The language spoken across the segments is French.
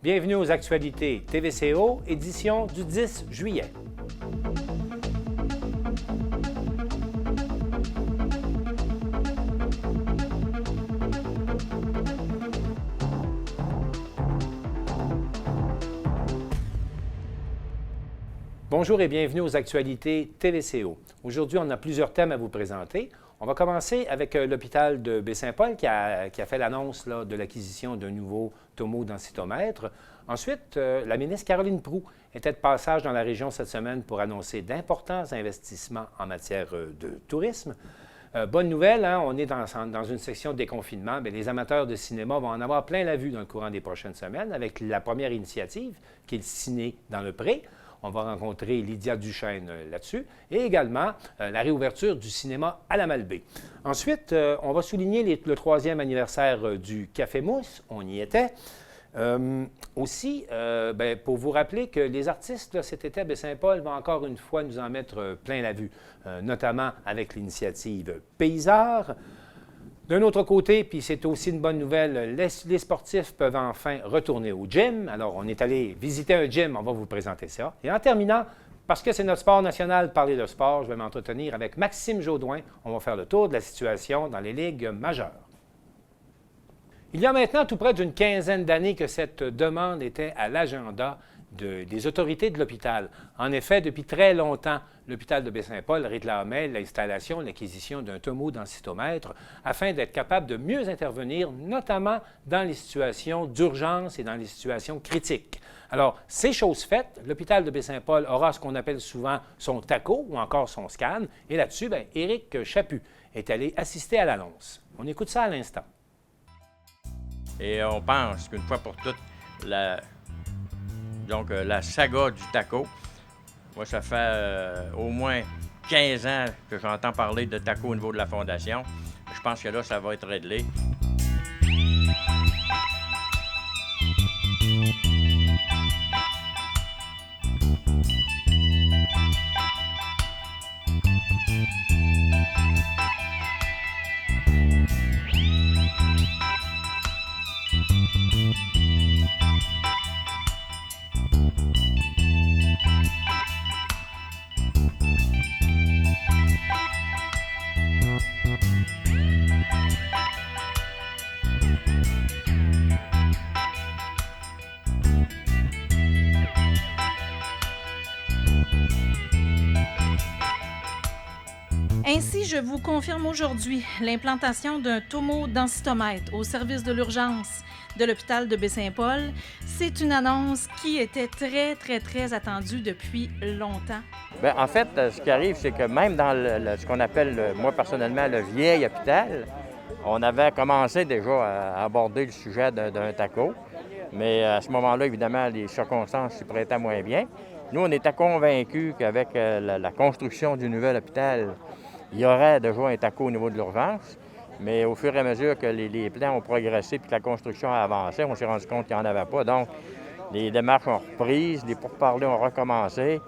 Bienvenue aux actualités TVCO, édition du 10 juillet. Bonjour et bienvenue aux actualités TVCO. Aujourd'hui, on a plusieurs thèmes à vous présenter. On va commencer avec l'hôpital de Baie-Saint-Paul qui a fait l'annonce de l'acquisition d'un nouveau tomodensitométre. Ensuite, la ministre Caroline Proulx était de passage dans la région cette semaine pour annoncer d'importants investissements en matière de tourisme. Bonne nouvelle, on est dans une section de déconfinement. Bien, les amateurs de cinéma vont en avoir plein la vue dans le courant des prochaines semaines avec la première initiative qui est le Ciné dans le Pré. On va rencontrer Lydia Duchesne là-dessus. Et également, la réouverture du cinéma à la Malbaie. Ensuite, on va souligner le 3e anniversaire du Café Mousse. On y était. Aussi, pour vous rappeler que les artistes cet été à Baie-Saint-Paul vont encore une fois nous en mettre plein la vue, notamment avec l'initiative Paysarts. D'un autre côté, puis c'est aussi une bonne nouvelle, les sportifs peuvent enfin retourner au gym. Alors, on est allé visiter un gym, on va vous présenter ça. Et en terminant, parce que c'est notre sport national, parler de sport, je vais m'entretenir avec Maxime Jaudoin. On va faire le tour de la situation dans les ligues majeures. Il y a maintenant tout près d'une quinzaine d'années que cette demande était à l'agenda des autorités de l'hôpital. En effet, depuis très longtemps, l'hôpital de Baie-Saint-Paul réclamait l'installation, l'acquisition d'un tomodensitométre afin d'être capable de mieux intervenir, notamment dans les situations d'urgence et dans les situations critiques. Alors, c'est chose faite. L'hôpital de Baie-Saint-Paul aura ce qu'on appelle souvent son TACO ou encore son scan. Et là-dessus, Éric Chaput est allé assister à l'annonce. On écoute ça à l'instant. Et on pense qu'une fois pour toutes, la saga du TACO, moi, ça fait au moins 15 ans que j'entends parler de TACO au niveau de la Fondation. Je pense que là, ça va être réglé. Ainsi, je vous confirme aujourd'hui l'implantation d'un tomodensitométre au service de l'urgence de l'hôpital de Baie-Saint-Paul. C'est une annonce qui était très attendue depuis longtemps. Bien, en fait, ce qui arrive, c'est que même dans ce qu'on appelle, moi personnellement, le vieil hôpital, on avait commencé déjà à aborder le sujet d'un TACO. Mais à ce moment-là, évidemment, les circonstances s'y prêtaient moins bien. Nous, on était convaincus qu'avec la construction du nouvel hôpital, il y aurait déjà un TACO au niveau de l'urgence, mais au fur et à mesure que les plans ont progressé et que la construction a avancé, on s'est rendu compte qu'il n'y en avait pas. Donc, les démarches ont repris, les pourparlers ont recommencé.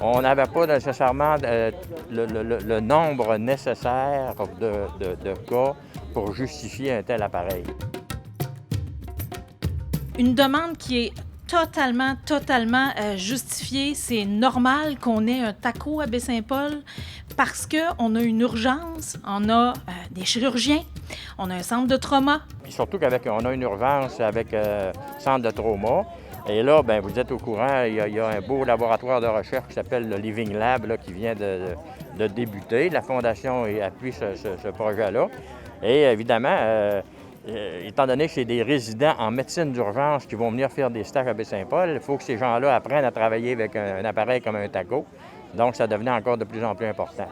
On n'avait pas nécessairement le nombre nécessaire de cas pour justifier un tel appareil. Une demande qui est totalement justifiée. C'est normal qu'on ait un TACO à Baie-Saint-Paul parce qu'on a une urgence, on a des chirurgiens, on a un centre de trauma. Puis surtout qu'on a une urgence avec centre de trauma. Et là, bien, vous êtes au courant, il y a un beau laboratoire de recherche qui s'appelle le Living Lab là, qui vient de débuter. La Fondation appuie ce projet-là. Et évidemment, étant donné que c'est des résidents en médecine d'urgence qui vont venir faire des stages à Baie-Saint-Paul, il faut que ces gens-là apprennent à travailler avec un appareil comme un TACO. Donc, ça devenait encore de plus en plus important.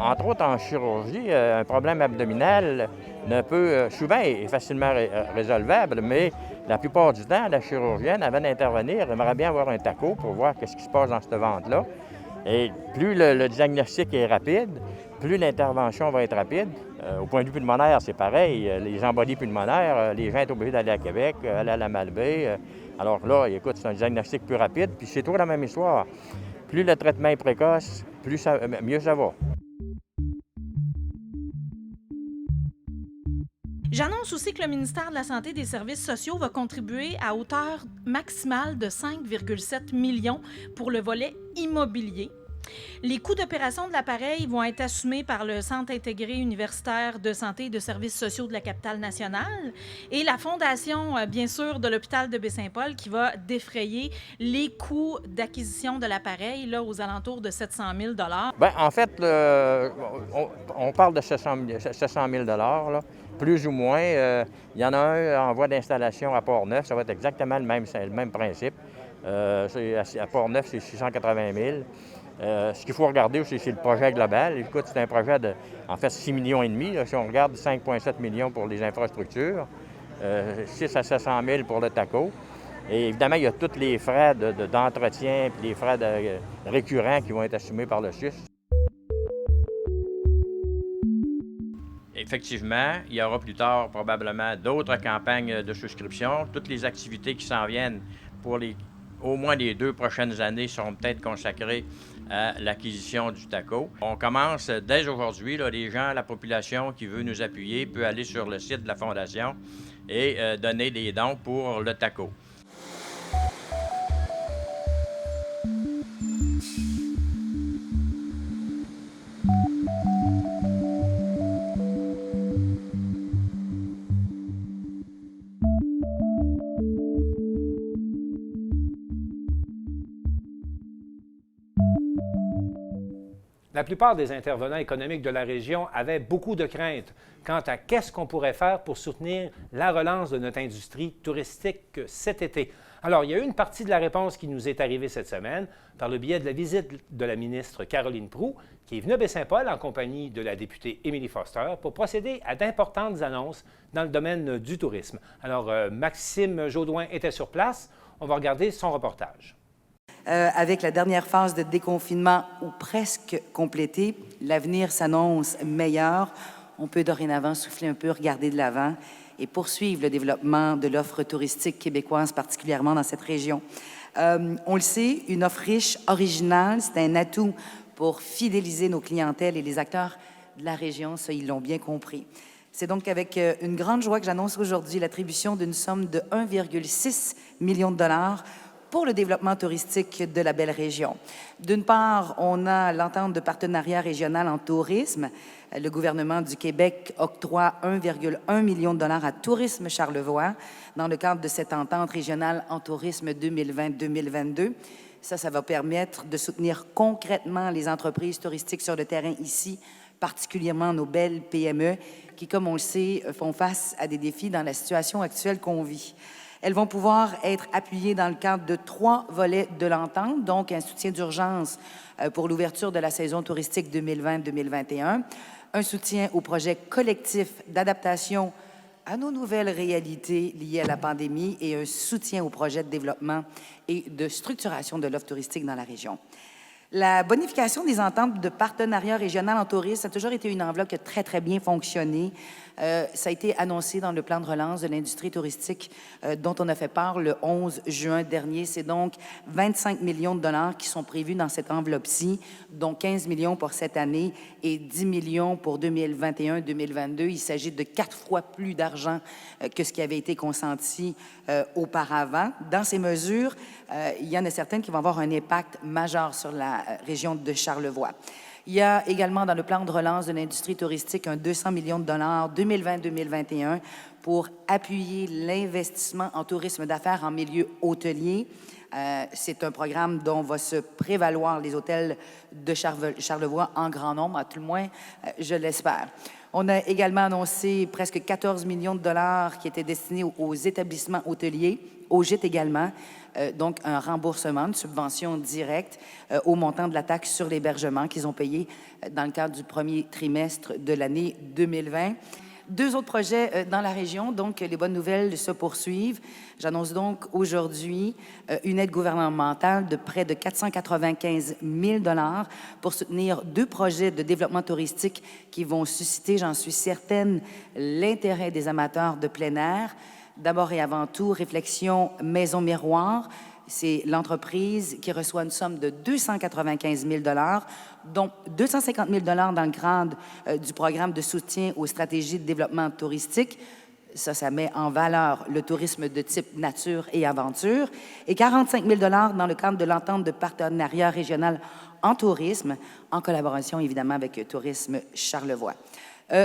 Entre autres, en chirurgie, un problème abdominal souvent est facilement résolvable, mais la plupart du temps, la chirurgienne, avant d'intervenir, aimerait bien avoir un TACO pour voir ce qui se passe dans ce ventre-là. Et plus le diagnostic est rapide, plus l'intervention va être rapide. Au point de vue pulmonaire, c'est pareil. Les embolies pulmonaires, les gens sont obligés d'aller à Québec, aller à la Malbaie. Alors là, écoute, c'est un diagnostic plus rapide, puis c'est toujours la même histoire. Plus le traitement est précoce, mieux ça va. J'annonce aussi que le ministère de la Santé et des Services sociaux va contribuer à hauteur maximale de 5,7 millions pour le volet immobilier. Les coûts d'opération de l'appareil vont être assumés par le Centre intégré universitaire de santé et de services sociaux de la capitale nationale et la fondation, bien sûr, de l'hôpital de Baie-Saint-Paul qui va défrayer les coûts d'acquisition de l'appareil là, aux alentours de 700 000 $. Bien, en fait, on parle de 700 000 là, plus ou moins. Il y en a un en voie d'installation à Port-Neuf. Ça va être exactement le même principe. À Port-Neuf, c'est 680 000 $. Ce qu'il faut regarder aussi, c'est le projet global. Écoute, c'est un projet de, en fait, 6,5 millions. Là, si on regarde 5,7 millions pour les infrastructures, 6 à 700 000 pour le TACO. Et évidemment, il y a tous les frais d'entretien et les frais récurrents qui vont être assumés par le CIUS. Effectivement, il y aura plus tard probablement d'autres campagnes de souscription. Toutes les activités qui s'en viennent pour au moins les 2 prochaines années seront peut-être consacrées à l'acquisition du TACO. On commence dès aujourd'hui, les gens, la population qui veut nous appuyer peut aller sur le site de la Fondation et donner des dons pour le TACO. La plupart des intervenants économiques de la région avaient beaucoup de craintes quant à qu'est-ce qu'on pourrait faire pour soutenir la relance de notre industrie touristique cet été. Alors, il y a eu une partie de la réponse qui nous est arrivée cette semaine par le biais de la visite de la ministre Caroline Proulx, qui est venue à Baie-Saint-Paul en compagnie de la députée Émilie Foster pour procéder à d'importantes annonces dans le domaine du tourisme. Alors, Maxime Jodoin était sur place. On va regarder son reportage. Avec la dernière phase de déconfinement ou presque complétée, l'avenir s'annonce meilleur. On peut dorénavant souffler un peu, regarder de l'avant et poursuivre le développement de l'offre touristique québécoise, particulièrement dans cette région. On le sait, une offre riche, originale, c'est un atout pour fidéliser nos clientèles et les acteurs de la région, ça, ils l'ont bien compris. C'est donc avec une grande joie que j'annonce aujourd'hui l'attribution d'une somme de 1,6 million de dollars pour le développement touristique de la belle région. D'une part, on a l'entente de partenariat régional en tourisme. Le gouvernement du Québec octroie 1,1 million de dollars à Tourisme Charlevoix dans le cadre de cette entente régionale en tourisme 2020-2022. Ça va permettre de soutenir concrètement les entreprises touristiques sur le terrain ici, particulièrement nos belles PME qui, comme on le sait, font face à des défis dans la situation actuelle qu'on vit. Elles vont pouvoir être appuyées dans le cadre de 3 volets de l'entente, donc un soutien d'urgence pour l'ouverture de la saison touristique 2020-2021, un soutien au projet collectif d'adaptation à nos nouvelles réalités liées à la pandémie et un soutien au projet de développement et de structuration de l'offre touristique dans la région. La bonification des ententes de partenariat régional en tourisme a toujours été une enveloppe qui a très, très bien fonctionné. Ça a été annoncé dans le plan de relance de l'industrie touristique dont on a fait part le 11 juin dernier. C'est donc 25 millions de dollars qui sont prévus dans cette enveloppe-ci, dont 15 millions pour cette année et 10 millions pour 2021-2022. Il s'agit de 4 fois plus d'argent que ce qui avait été consenti auparavant. Dans ces mesures, il y en a certaines qui vont avoir un impact majeur sur la région de Charlevoix. Il y a également dans le plan de relance de l'industrie touristique un 200 millions de dollars 2020-2021 pour appuyer l'investissement en tourisme d'affaires en milieu hôtelier. C'est un programme dont va se prévaloir les hôtels de Charlevoix en grand nombre, à tout le moins, je l'espère. On a également annoncé presque 14 millions de dollars qui étaient destinés aux établissements hôteliers, aux gîtes également, donc un remboursement, une subvention directe au montant de la taxe sur l'hébergement qu'ils ont payé dans le cadre du premier trimestre de l'année 2020. 2 autres projets dans la région, donc les bonnes nouvelles se poursuivent. J'annonce donc aujourd'hui une aide gouvernementale de près de 495 000 $ pour soutenir 2 projets de développement touristique qui vont susciter, j'en suis certaine, l'intérêt des amateurs de plein air. D'abord et avant tout, Réflexion Maison Miroir. C'est l'entreprise qui reçoit une somme de 295 000 $, dont 250 000 $ dans le cadre du programme de soutien aux stratégies de développement touristique. Ça met en valeur le tourisme de type nature et aventure. Et 45 000 $ dans le cadre de l'entente de partenariat régional en tourisme, en collaboration évidemment avec Tourisme Charlevoix.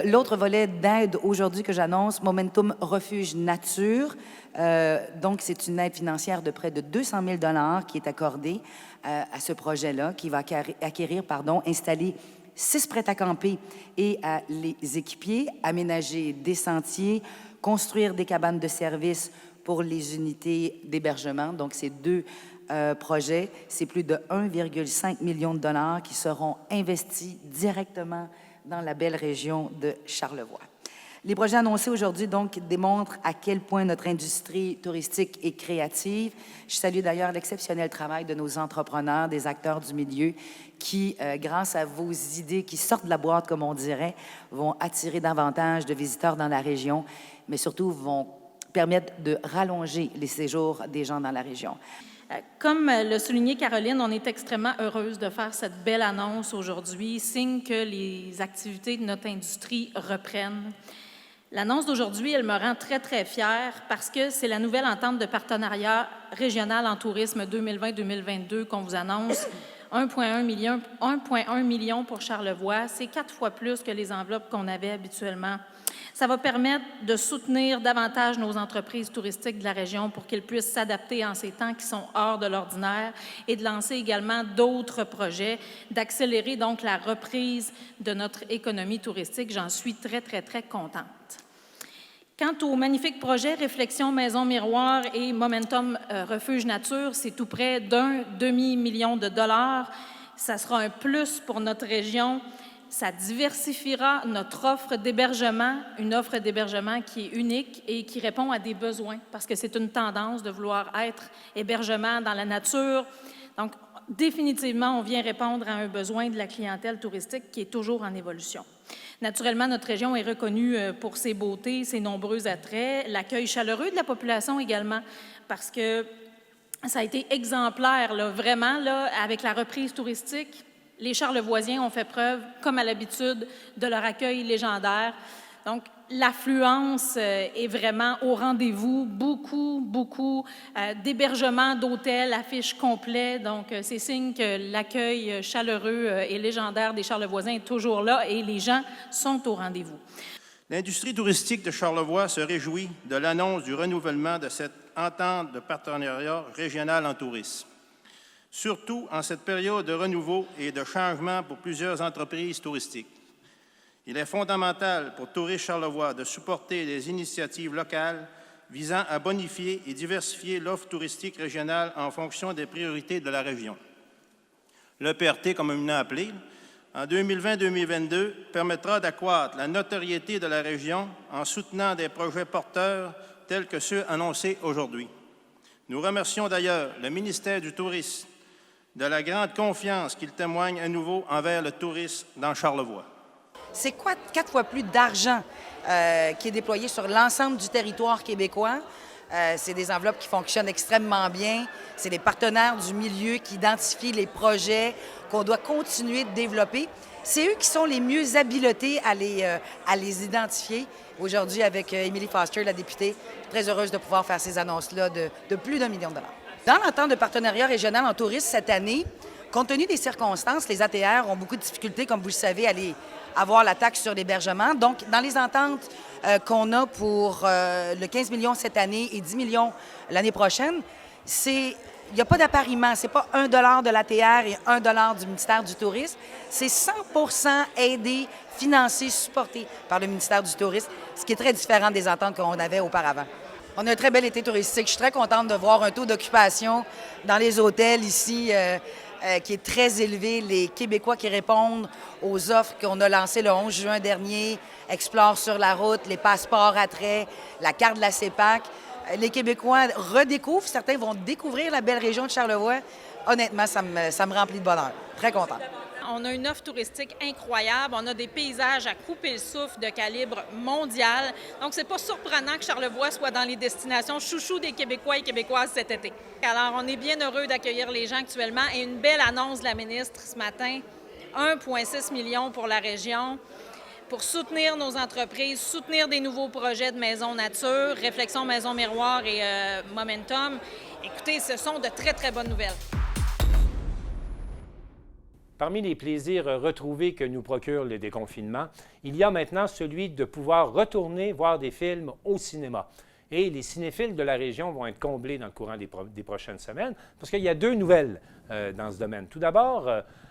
L'autre volet d'aide aujourd'hui que j'annonce, Momentum Refuge Nature. Donc, c'est une aide financière de près de 200 000 $ qui est accordée à ce projet-là, qui va installer 6 prêts-à-camper et à les équipier, aménager des sentiers, construire des cabanes de service pour les unités d'hébergement. Donc, ces 2 projets, c'est plus de 1,5 million de $ qui seront investis directement dans la belle région de Charlevoix. Les projets annoncés aujourd'hui, donc, démontrent à quel point notre industrie touristique est créative. Je salue d'ailleurs l'exceptionnel travail de nos entrepreneurs, des acteurs du milieu qui, grâce à vos idées qui sortent de la boîte, comme on dirait, vont attirer davantage de visiteurs dans la région, mais surtout vont permettre de rallonger les séjours des gens dans la région. Comme l'a souligné Caroline, on est extrêmement heureuse de faire cette belle annonce aujourd'hui, signe que les activités de notre industrie reprennent. L'annonce d'aujourd'hui, elle me rend très, très fière parce que c'est la nouvelle entente de partenariat régional en tourisme 2020-2022 qu'on vous annonce. 1,1 million pour Charlevoix, c'est 4 fois plus que les enveloppes qu'on avait habituellement. Ça va permettre de soutenir davantage nos entreprises touristiques de la région pour qu'elles puissent s'adapter en ces temps qui sont hors de l'ordinaire et de lancer également d'autres projets, d'accélérer donc la reprise de notre économie touristique. J'en suis très, très, très contente. Quant au magnifique projet Réflexion Maison Miroir et Momentum Refuge Nature, c'est tout près d'1 demi-million de dollars. Ça sera un plus pour notre région. Ça diversifiera notre offre d'hébergement, une offre d'hébergement qui est unique et qui répond à des besoins, parce que c'est une tendance de vouloir être hébergement dans la nature. Donc, définitivement, on vient répondre à un besoin de la clientèle touristique qui est toujours en évolution. Naturellement, notre région est reconnue pour ses beautés, ses nombreux attraits, l'accueil chaleureux de la population également, parce que ça a été exemplaire, là, vraiment, là, avec la reprise touristique. Les Charlevoisiens ont fait preuve, comme à l'habitude, de leur accueil légendaire. Donc, l'affluence est vraiment au rendez-vous. Beaucoup d'hébergements, d'hôtels, affiches complets. Donc, c'est signe que l'accueil chaleureux et légendaire des Charlevoisiens est toujours là et les gens sont au rendez-vous. L'industrie touristique de Charlevoix se réjouit de l'annonce du renouvellement de cette entente de partenariat régional en tourisme. Surtout en cette période de renouveau et de changement pour plusieurs entreprises touristiques. Il est fondamental pour Tourisme Charlevoix de supporter les initiatives locales visant à bonifier et diversifier l'offre touristique régionale en fonction des priorités de la région. L'EPRT, comme on l'a appelé, en 2020-2022, permettra d'accroître la notoriété de la région en soutenant des projets porteurs tels que ceux annoncés aujourd'hui. Nous remercions d'ailleurs le ministère du Tourisme de la grande confiance qu'il témoigne à nouveau envers le tourisme dans Charlevoix. C'est 4 fois plus d'argent qui est déployé sur l'ensemble du territoire québécois. C'est des enveloppes qui fonctionnent extrêmement bien. C'est les partenaires du milieu qui identifient les projets qu'on doit continuer de développer. C'est eux qui sont les mieux habilités à les identifier. Aujourd'hui, avec Émilie Foster, la députée, très heureuse de pouvoir faire ces annonces-là de plus d'1 million de dollars. Dans l'entente de partenariat régional en tourisme cette année, compte tenu des circonstances, les ATR ont beaucoup de difficultés, comme vous le savez, à avoir la taxe sur l'hébergement. Donc, dans les ententes qu'on a pour le 15 millions cette année et 10 millions l'année prochaine, il n'y a pas d'appariement. Ce n'est pas 1 $ de l'ATR et 1 $ du ministère du Tourisme. C'est 100 % aidé, financé, supporté par le ministère du Tourisme, ce qui est très différent des ententes qu'on avait auparavant. On a un très bel été touristique. Je suis très contente de voir un taux d'occupation dans les hôtels ici qui est très élevé. Les Québécois qui répondent aux offres qu'on a lancées le 11 juin dernier, Explore sur la route, les passeports à trait, la carte de la CEPAC. Les Québécois redécouvrent, certains vont découvrir la belle région de Charlevoix. Honnêtement, ça me remplit de bonheur. Très content. On a une offre touristique incroyable. On a des paysages à couper le souffle de calibre mondial. Donc, c'est pas surprenant que Charlevoix soit dans les destinations chouchou des Québécois et Québécoises cet été. Alors, on est bien heureux d'accueillir les gens actuellement. Et une belle annonce de la ministre ce matin, 1,6 million pour la région, pour soutenir nos entreprises, soutenir des nouveaux projets de maisons nature, Réflexion Maison Miroir et Momentum. Écoutez, ce sont de très, très bonnes nouvelles. Parmi les plaisirs retrouvés que nous procure le déconfinement, il y a maintenant celui de pouvoir retourner voir des films au cinéma. Et les cinéphiles de la région vont être comblés dans le courant des prochaines semaines, parce qu'il y a deux nouvelles dans ce domaine. Tout d'abord,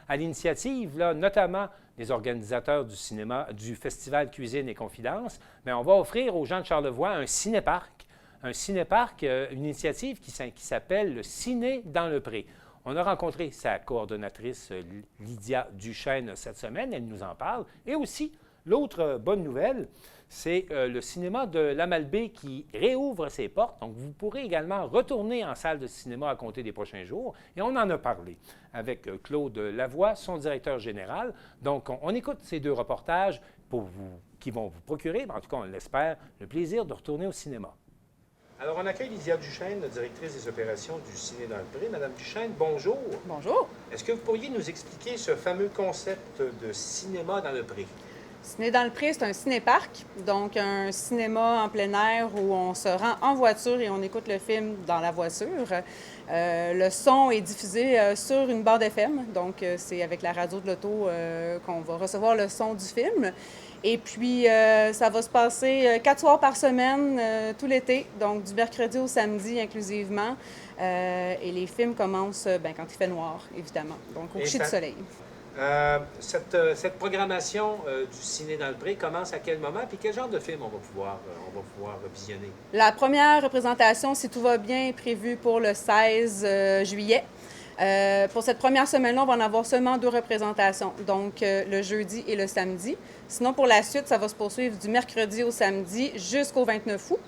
à l'initiative, notamment des organisateurs du cinéma, du Festival Cuisine et Confidences, on va offrir aux gens de Charlevoix un cinéparc. Un cinéparc, une initiative qui s'appelle le Ciné dans le Pré. On a rencontré sa coordonnatrice Lydia Duchesne cette semaine, elle nous en parle. Et aussi, l'autre bonne nouvelle, c'est le cinéma de la Malbaie qui réouvre ses portes. Donc, vous pourrez également retourner en salle de cinéma à compter des prochains jours. Et on en a parlé avec Claude Lavoie, son directeur général. Donc, on écoute ces deux reportages qui vont vous procurer, en tout cas, on l'espère, le plaisir de retourner au cinéma. Alors, on accueille Lydia Duchesne, directrice des opérations du Ciné dans le Pré. Madame Duchesne, bonjour. Bonjour. Est-ce que vous pourriez nous expliquer ce fameux concept de cinéma dans le Pré? Ciné dans le Pré, c'est un cinéparc, donc un cinéma en plein air où on se rend en voiture et on écoute le film dans la voiture. Le son est diffusé sur une barre FM, donc c'est avec la radio de l'auto qu'on va recevoir le son du film. Et puis, ça va se passer 4 soirs par semaine, tout l'été, donc du mercredi au samedi inclusivement. Et les films commencent quand il fait noir, évidemment, donc au coucher du soleil. Cette programmation du Ciné dans le Pré commence à quel moment? Puis quel genre de film on va pouvoir visionner? La première représentation, si tout va bien, est prévue pour le 16 juillet. Pour cette première semaine-là, on va en avoir seulement 2 représentations, donc le jeudi et le samedi. Sinon, pour la suite, ça va se poursuivre du mercredi au samedi jusqu'au 29 août.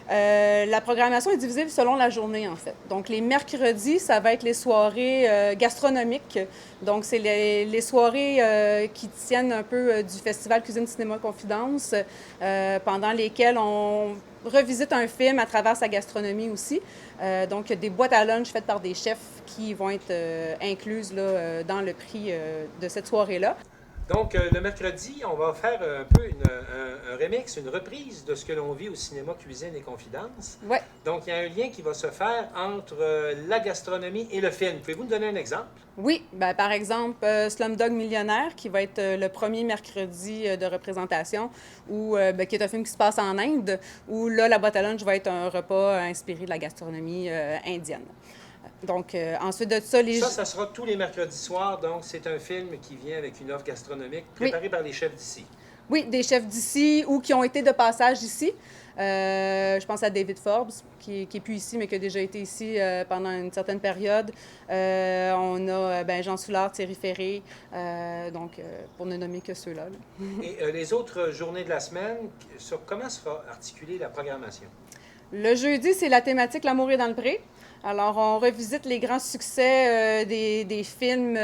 La programmation est divisée selon la journée, en fait. Donc, les mercredis, ça va être les soirées gastronomiques. Donc, c'est les soirées qui tiennent un peu du Festival Cuisine Cinéma Confidence, pendant lesquelles on revisite un film à travers sa gastronomie aussi. Donc, des boîtes à lunch faites par des chefs qui vont être incluses là, dans le prix de cette soirée-là. Donc, le mercredi, on va faire un peu un remix, une reprise de ce que l'on vit au cinéma Cuisine et Confidences. Oui. Donc, il y a un lien qui va se faire entre la gastronomie et le film. Pouvez-vous nous donner un exemple? Oui. Par exemple, Slumdog Millionnaire, qui va être le premier mercredi de représentation, qui est un film qui se passe en Inde, où là, la boîte à lunch va être un repas inspiré de la gastronomie indienne. Donc, ensuite de ça, Ça sera tous les mercredis soirs. Donc, c'est un film qui vient avec une offre gastronomique préparée par les chefs d'ici. Oui, des chefs d'ici ou qui ont été de passage ici. Je pense à David Forbes, qui n'est plus ici, mais qui a déjà été ici pendant une certaine période. On a Jean Soulard, Thierry Ferré, pour ne nommer que ceux-là. Et les autres journées de la semaine, comment sera articulée la programmation? Le jeudi, c'est la thématique L'amour est dans le pré. Alors, on revisite les grands succès des films,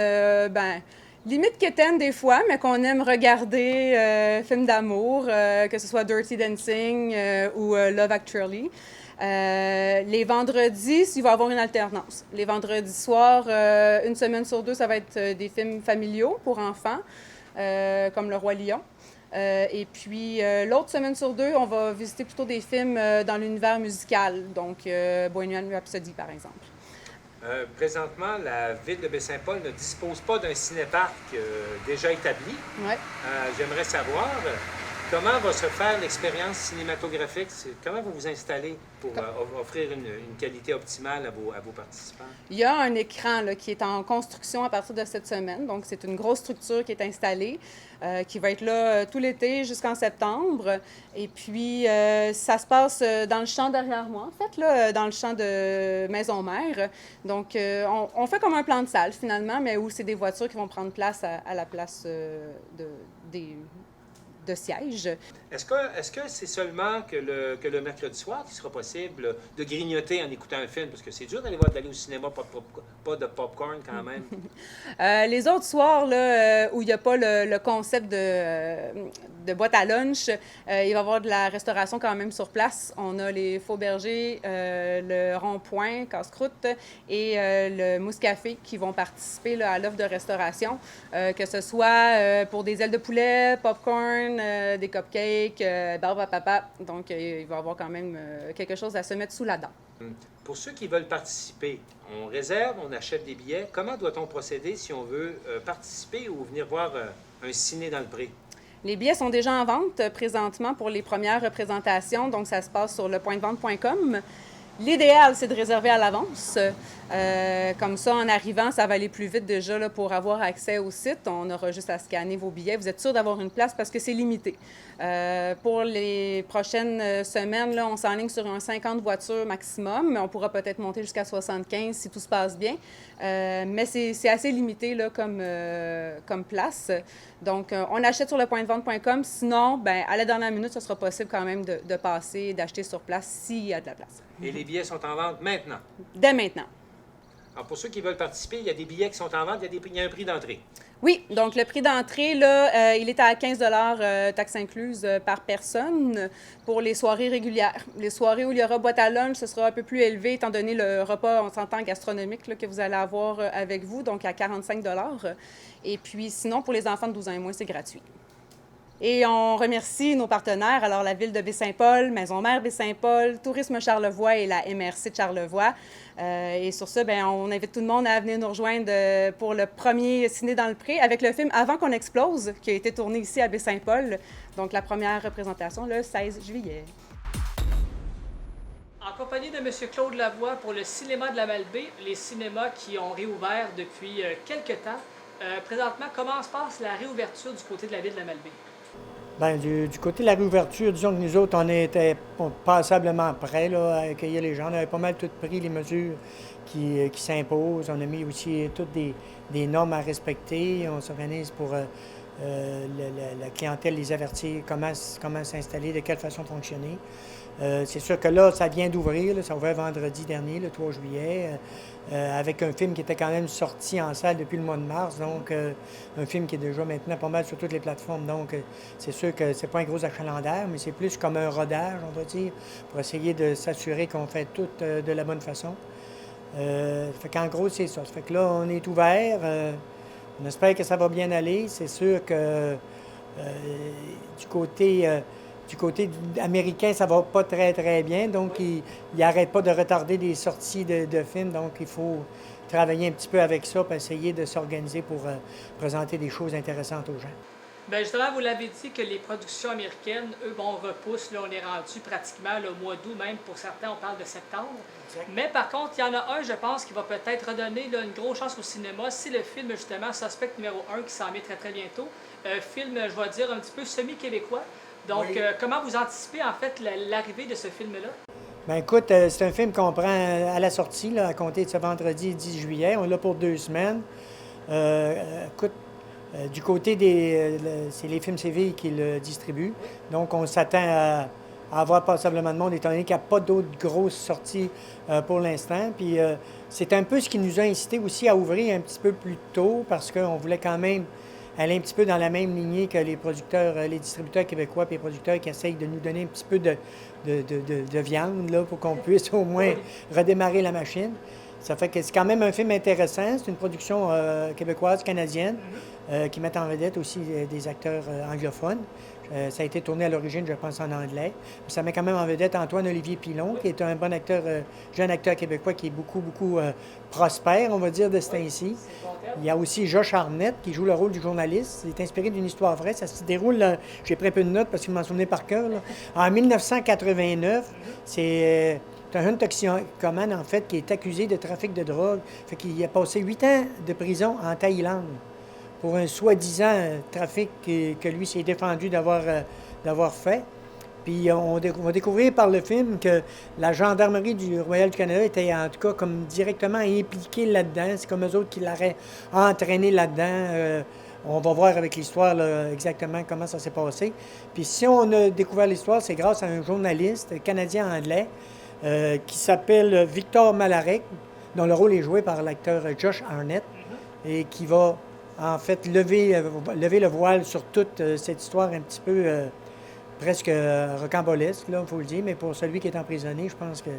limite quétaines des fois, mais qu'on aime regarder, films d'amour, que ce soit Dirty Dancing ou Love Actually. Les vendredis, il va y avoir une alternance. Les vendredis soirs, une semaine sur 2, ça va être des films familiaux pour enfants, comme Le Roi Lion. Et puis, l'autre semaine sur 2, on va visiter plutôt des films dans l'univers musical, donc Bohemian Rhapsody, par exemple. Présentement, la ville de Baie-Saint-Paul ne dispose pas d'un cinéparc déjà établi. Ouais. J'aimerais savoir, Comment va se faire l'expérience cinématographique? Comment vous vous installez pour offrir une qualité optimale à vos participants? Il y a un écran là, qui est en construction à partir de cette semaine. Donc, c'est une grosse structure qui est installée, qui va être là tout l'été jusqu'en septembre. Et puis, ça se passe dans le champ derrière moi, en fait, là, dans le champ de Maison-Mère. Donc, on fait comme un plan de salle, finalement, mais où c'est des voitures qui vont prendre place à la place de sièges. Est-ce que c'est seulement que le mercredi soir qu'il sera possible de grignoter en écoutant un film? Parce que c'est dur d'aller au cinéma, pas de popcorn quand même. Les autres soirs, là, où il n'y a pas le concept de boîte à lunch, il va y avoir de la restauration quand même sur place. On a les Faux Bergers, le Rond-Point, Casse-Croûte et le Mousse Café qui vont participer là, à l'offre de restauration, que ce soit pour des ailes de poulet, popcorn, des cupcakes, barbe à papa. Donc, il va y avoir quand même quelque chose à se mettre sous la dent. Pour ceux qui veulent participer, on réserve, on achète des billets. Comment doit-on procéder si on veut participer ou venir voir un ciné dans le pré? Les billets sont déjà en vente présentement pour les premières représentations, donc ça se passe sur lepointdevente.com. L'idéal, c'est de réserver à l'avance. Comme ça, en arrivant, ça va aller plus vite déjà là, pour avoir accès au site. On aura juste à scanner vos billets. Vous êtes sûr d'avoir une place parce que c'est limité. Pour les prochaines semaines, là, on s'enligne sur un 50 voitures maximum, mais on pourra peut-être monter jusqu'à 75 si tout se passe bien. Mais c'est assez limité là, comme place. Donc, on achète sur lepointdevente.com. Sinon, ben, à la dernière minute, ce sera possible quand même de passer et d'acheter sur place s'il y a de la place. Et les billets sont en vente maintenant? Dès maintenant. Alors, pour ceux qui veulent participer, il y a des billets qui sont en vente, il y a un prix d'entrée. Oui, donc le prix d'entrée, là, il est à 15 taxes incluses par personne pour les soirées régulières. Les soirées où il y aura boîte à lunch, ce sera un peu plus élevé étant donné le repas, on s'entend, gastronomique là, que vous allez avoir avec vous, donc à 45 $. Et puis sinon, pour les enfants de 12 ans et moins, c'est gratuit. Et on remercie nos partenaires, alors la Ville de Baie-Saint-Paul, Maison-Mère Baie-Saint-Paul, Tourisme Charlevoix et la MRC de Charlevoix. Et sur ça, bien, on invite tout le monde à venir nous rejoindre pour le premier Ciné dans le Pré avec le film Avant qu'on explose, qui a été tourné ici à Baie-Saint-Paul. Donc la première représentation le 16 juillet. En compagnie de M. Claude Lavoie pour le cinéma de la Malbaie, les cinémas qui ont réouvert depuis quelques temps. Présentement, comment se passe la réouverture du côté de la ville de la Malbaie? Bien, du côté de la réouverture, disons que nous autres, on était passablement prêts là, à accueillir les gens. On avait pas mal tout pris les mesures qui s'imposent. On a mis aussi toutes des normes à respecter. On s'organise pour la clientèle, les avertir comment s'installer, de quelle façon fonctionner. C'est sûr que là, ça vient d'ouvrir. Là, ça a ouvert vendredi dernier, le 3 juillet, avec un film qui était quand même sorti en salle depuis le mois de mars. Donc, un film qui est déjà maintenant pas mal sur toutes les plateformes. Donc, c'est sûr que c'est pas un gros achalandaire, mais c'est plus comme un rodage, on va dire, pour essayer de s'assurer qu'on fait tout de la bonne façon. Fait qu'en gros, c'est ça. Fait que là, on est ouvert. On espère que ça va bien aller. C'est sûr que du côté américain, ça va pas très, très bien. Donc, il n'arrête pas de retarder des sorties de films. Donc, il faut travailler un petit peu avec ça pour essayer de s'organiser pour présenter des choses intéressantes aux gens. Bien, justement, vous l'avez dit que les productions américaines, eux, bon, repoussent. Là, on est rendu pratiquement le mois d'août, même pour certains, on parle de septembre. Exact. Mais par contre, il y en a un, je pense, qui va peut-être redonner là, une grosse chance au cinéma. C'est le film, justement, Suspect numéro 1, qui s'en met très, très bientôt. Film, je vais dire, un petit peu semi-québécois. Donc, oui. Comment vous anticipez, en fait, l'arrivée de ce film-là? Bien, écoute, c'est un film qu'on prend à la sortie, là, à compter de ce vendredi 10 juillet. On l'a pour 2 semaines. Écoute, du côté c'est les Films Séville qui le distribuent. Donc, on s'attend à avoir passablement de monde, étant donné qu'il n'y a pas d'autres grosses sorties pour l'instant. Puis, c'est un peu ce qui nous a incité aussi à ouvrir un petit peu plus tôt, parce qu'on voulait quand même aller un petit peu dans la même lignée que les producteurs, les distributeurs québécois et les producteurs qui essayent de nous donner un petit peu de viande là, pour qu'on puisse au moins redémarrer la machine. Ça fait que c'est quand même un film intéressant. C'est une production québécoise, canadienne, qui met en vedette aussi des acteurs anglophones. Ça a été tourné à l'origine, je pense, en anglais. Ça met quand même en vedette Antoine-Olivier Pilon, qui est un bon acteur, jeune acteur québécois qui est beaucoup prospère, on va dire, de ce temps-ci. Il y a aussi Josh Arnett, qui joue le rôle du journaliste. C'est inspiré d'une histoire vraie. Ça se déroule, j'ai pris un peu de notes parce que je m'en souvenais par cœur, là. En 1989, c'est un jeune toxicomane, en fait, qui est accusé de trafic de drogue. Fait qu'il a passé 8 ans de prison en Thaïlande pour un soi-disant trafic que lui s'est défendu d'avoir fait. Puis on va découvrir par le film que la gendarmerie du Royal du Canada était en tout cas comme directement impliquée là-dedans. C'est comme eux autres qui l'auraient entraîné là-dedans. On va voir avec l'histoire là, exactement comment ça s'est passé. Puis si on a découvert l'histoire, c'est grâce à un journaliste canadien-anglais qui s'appelle Victor Malarek, dont le rôle est joué par l'acteur Josh Arnett, et qui va en fait lever le voile sur toute cette histoire un petit peu presque rocambolesque, il faut le dire, mais pour celui qui est emprisonné, je pense que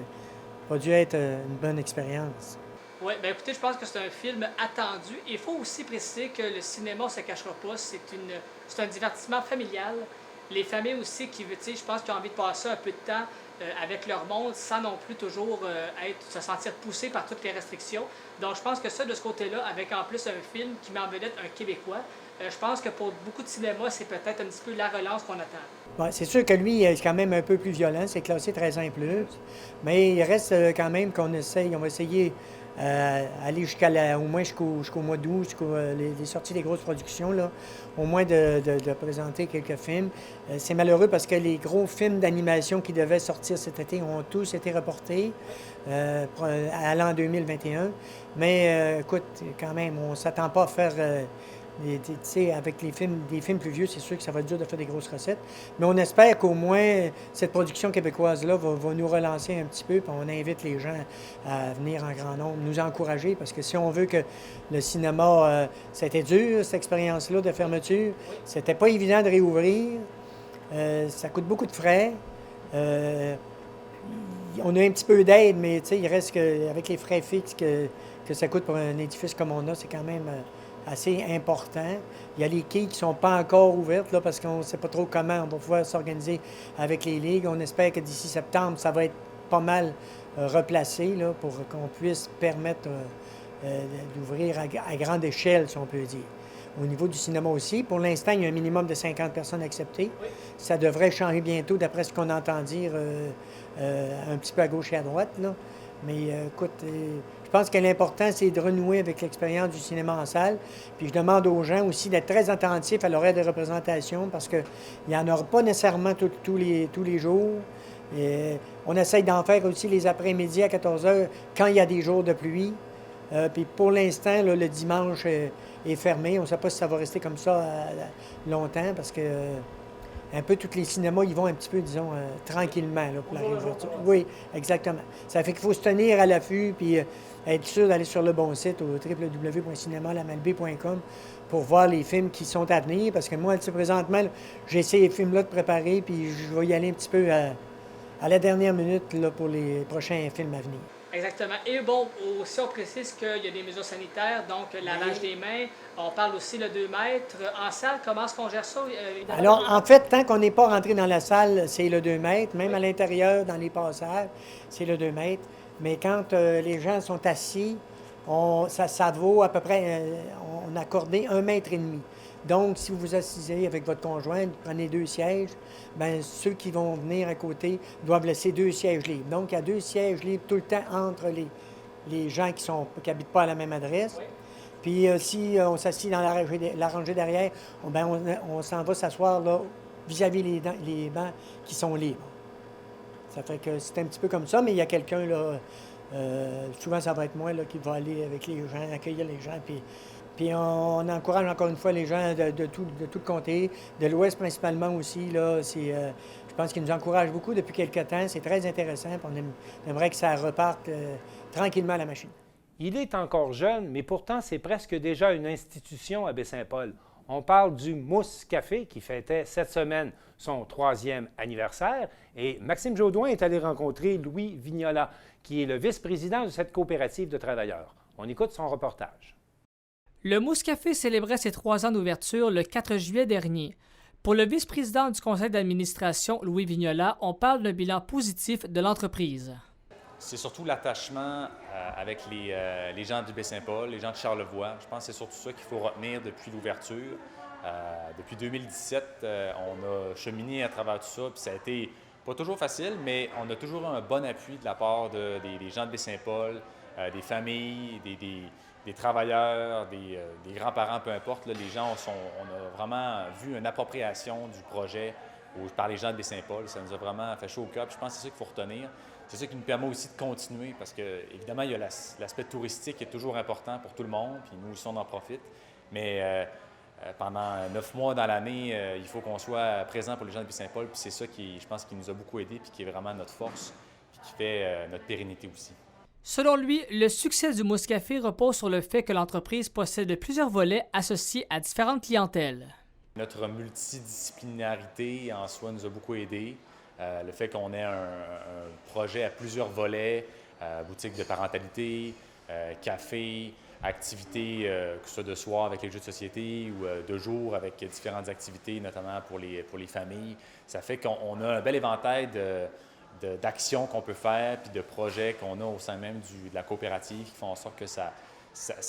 ça a dû être une bonne expérience. Oui, bien écoutez, je pense que c'est un film attendu. Il faut aussi préciser que le cinéma ne se cachera pas, c'est un divertissement familial. Les familles aussi qui, je pense qu'ils ont envie de passer un peu de temps avec leur monde sans non plus toujours se sentir poussé par toutes les restrictions. Donc je pense que ça, de ce côté-là, avec en plus un film qui met en vedette un Québécois, je pense que pour beaucoup de cinéma, c'est peut-être un petit peu la relance qu'on attend. Ouais, c'est sûr que lui, c'est quand même un peu plus violent, c'est classé 13 ans et plus, mais il reste quand même qu'on essaye, on va essayer aller au moins jusqu'au mois d'août, jusqu'aux les sorties des grosses productions, là, au moins de présenter quelques films. C'est malheureux parce que les gros films d'animation qui devaient sortir cet été ont tous été reportés à l'an 2021. Mais écoute, quand même, on ne s'attend pas à faire... avec des films plus vieux, c'est sûr que ça va être dur de faire des grosses recettes. Mais on espère qu'au moins, cette production québécoise-là va nous relancer un petit peu, puis on invite les gens à venir en grand nombre, nous encourager, parce que si on veut que le cinéma, c'était dur, cette expérience-là de fermeture, c'était pas évident de réouvrir, ça coûte beaucoup de frais. On a un petit peu d'aide, mais il reste qu'avec les frais fixes que ça coûte pour un édifice comme on a, c'est quand même... assez important. Il y a les quilles qui ne sont pas encore ouvertes là, parce qu'on ne sait pas trop comment on va pouvoir s'organiser avec les ligues. On espère que d'ici septembre, ça va être pas mal replacé là, pour qu'on puisse permettre d'ouvrir à grande échelle, si on peut dire. Au niveau du cinéma aussi, pour l'instant, il y a un minimum de 50 personnes acceptées. Oui. Ça devrait changer bientôt, d'après ce qu'on entend dire un petit peu à gauche et à droite, là. Mais écoute, je pense que l'important, c'est de renouer avec l'expérience du cinéma en salle. Puis je demande aux gens aussi d'être très attentifs à l'horaire de représentation parce qu'il n'y en aura pas nécessairement tous les jours. Et on essaye d'en faire aussi les après-midi à 14 h quand il y a des jours de pluie. Puis pour l'instant, là, le dimanche est fermé. On ne sait pas si ça va rester comme ça longtemps parce que... un peu tous les cinémas, ils vont un petit peu, disons, tranquillement là, pour la réouverture. Oui, exactement. Ça fait qu'il faut se tenir à l'affût puis être sûr d'aller sur le bon site au www.cinemalamalbaie.com pour voir les films qui sont à venir. Parce que moi, présentement, j'ai ces films-là de préparer puis je vais y aller un petit peu à la dernière minute là, pour les prochains films à venir. Exactement. Et bon, aussi, on précise qu'il y a des mesures sanitaires, donc lavage des mains. On parle aussi le 2 mètres. En salle, comment est-ce qu'on gère ça? Alors, en fait, tant qu'on n'est pas rentré dans la salle, c'est le 2 mètres. Même à l'intérieur, dans les passages, c'est le 2 mètres. Mais quand les gens sont assis, ça vaut à peu près, on a accordé 1,5 mètre. Donc, si vous vous assisez avec votre conjoint, vous prenez 2 sièges, bien, ceux qui vont venir à côté doivent laisser 2 sièges libres. Donc, il y a 2 sièges libres tout le temps entre les gens qui n'habitent pas à la même adresse. Oui. Puis, si on s'assied dans la rangée derrière, on s'en va s'asseoir là vis-à-vis les bancs qui sont libres. Ça fait que c'est un petit peu comme ça, mais il y a quelqu'un, là, souvent ça va être moi là, qui va aller avec les gens, accueillir les gens, puis on encourage encore une fois les gens de tout le comté, de l'Ouest principalement aussi. Là, je pense qu'ils nous encouragent beaucoup depuis quelques temps. C'est très intéressant. On aimerait que ça reparte tranquillement à la machine. Il est encore jeune, mais pourtant, c'est presque déjà une institution à Baie-Saint-Paul. On parle du Mousse Café qui fêtait cette semaine son 3e anniversaire. Et Maxime Jaudoin est allé rencontrer Louis Vignola, qui est le vice-président de cette coopérative de travailleurs. On écoute son reportage. Le Mousse Café célébrait ses 3 ans d'ouverture le 4 juillet dernier. Pour le vice-président du conseil d'administration, Louis Vignola, on parle d'un bilan positif de l'entreprise. C'est surtout l'attachement avec les gens du Baie-Saint-Paul, les gens de Charlevoix. Je pense que c'est surtout ça qu'il faut retenir depuis l'ouverture. Depuis 2017, on a cheminé à travers tout ça, puis ça a été pas toujours facile, mais on a toujours eu un bon appui de la part des gens de Baie-Saint-Paul, des familles, des travailleurs, des grands-parents, peu importe. Là, les gens, on a vraiment vu une appropriation du projet par les gens de Baie-Saint-Paul. Ça nous a vraiment fait chaud au cœur. Je pense que c'est ça qu'il faut retenir. C'est ça qui nous permet aussi de continuer parce que, évidemment, il y a l'aspect touristique qui est toujours important pour tout le monde, puis nous aussi, on en profite. Mais pendant 9 mois dans l'année, il faut qu'on soit présent pour les gens de Baie-Saint-Paul, puis c'est ça qui, je pense, qui nous a beaucoup aidés, puis qui est vraiment notre force, puis qui fait notre pérennité aussi. Selon lui, le succès du Mousse Café repose sur le fait que l'entreprise possède plusieurs volets associés à différentes clientèles. Notre multidisciplinarité en soi nous a beaucoup aidés. Le fait qu'on ait un projet à plusieurs volets, boutique de parentalité, café, activités, que ce soit de soir avec les jeux de société ou de jour avec différentes activités, notamment pour les familles. Ça fait qu'on a un bel éventail d'actions qu'on peut faire puis de projets qu'on a au sein même de la coopérative qui font en sorte que ça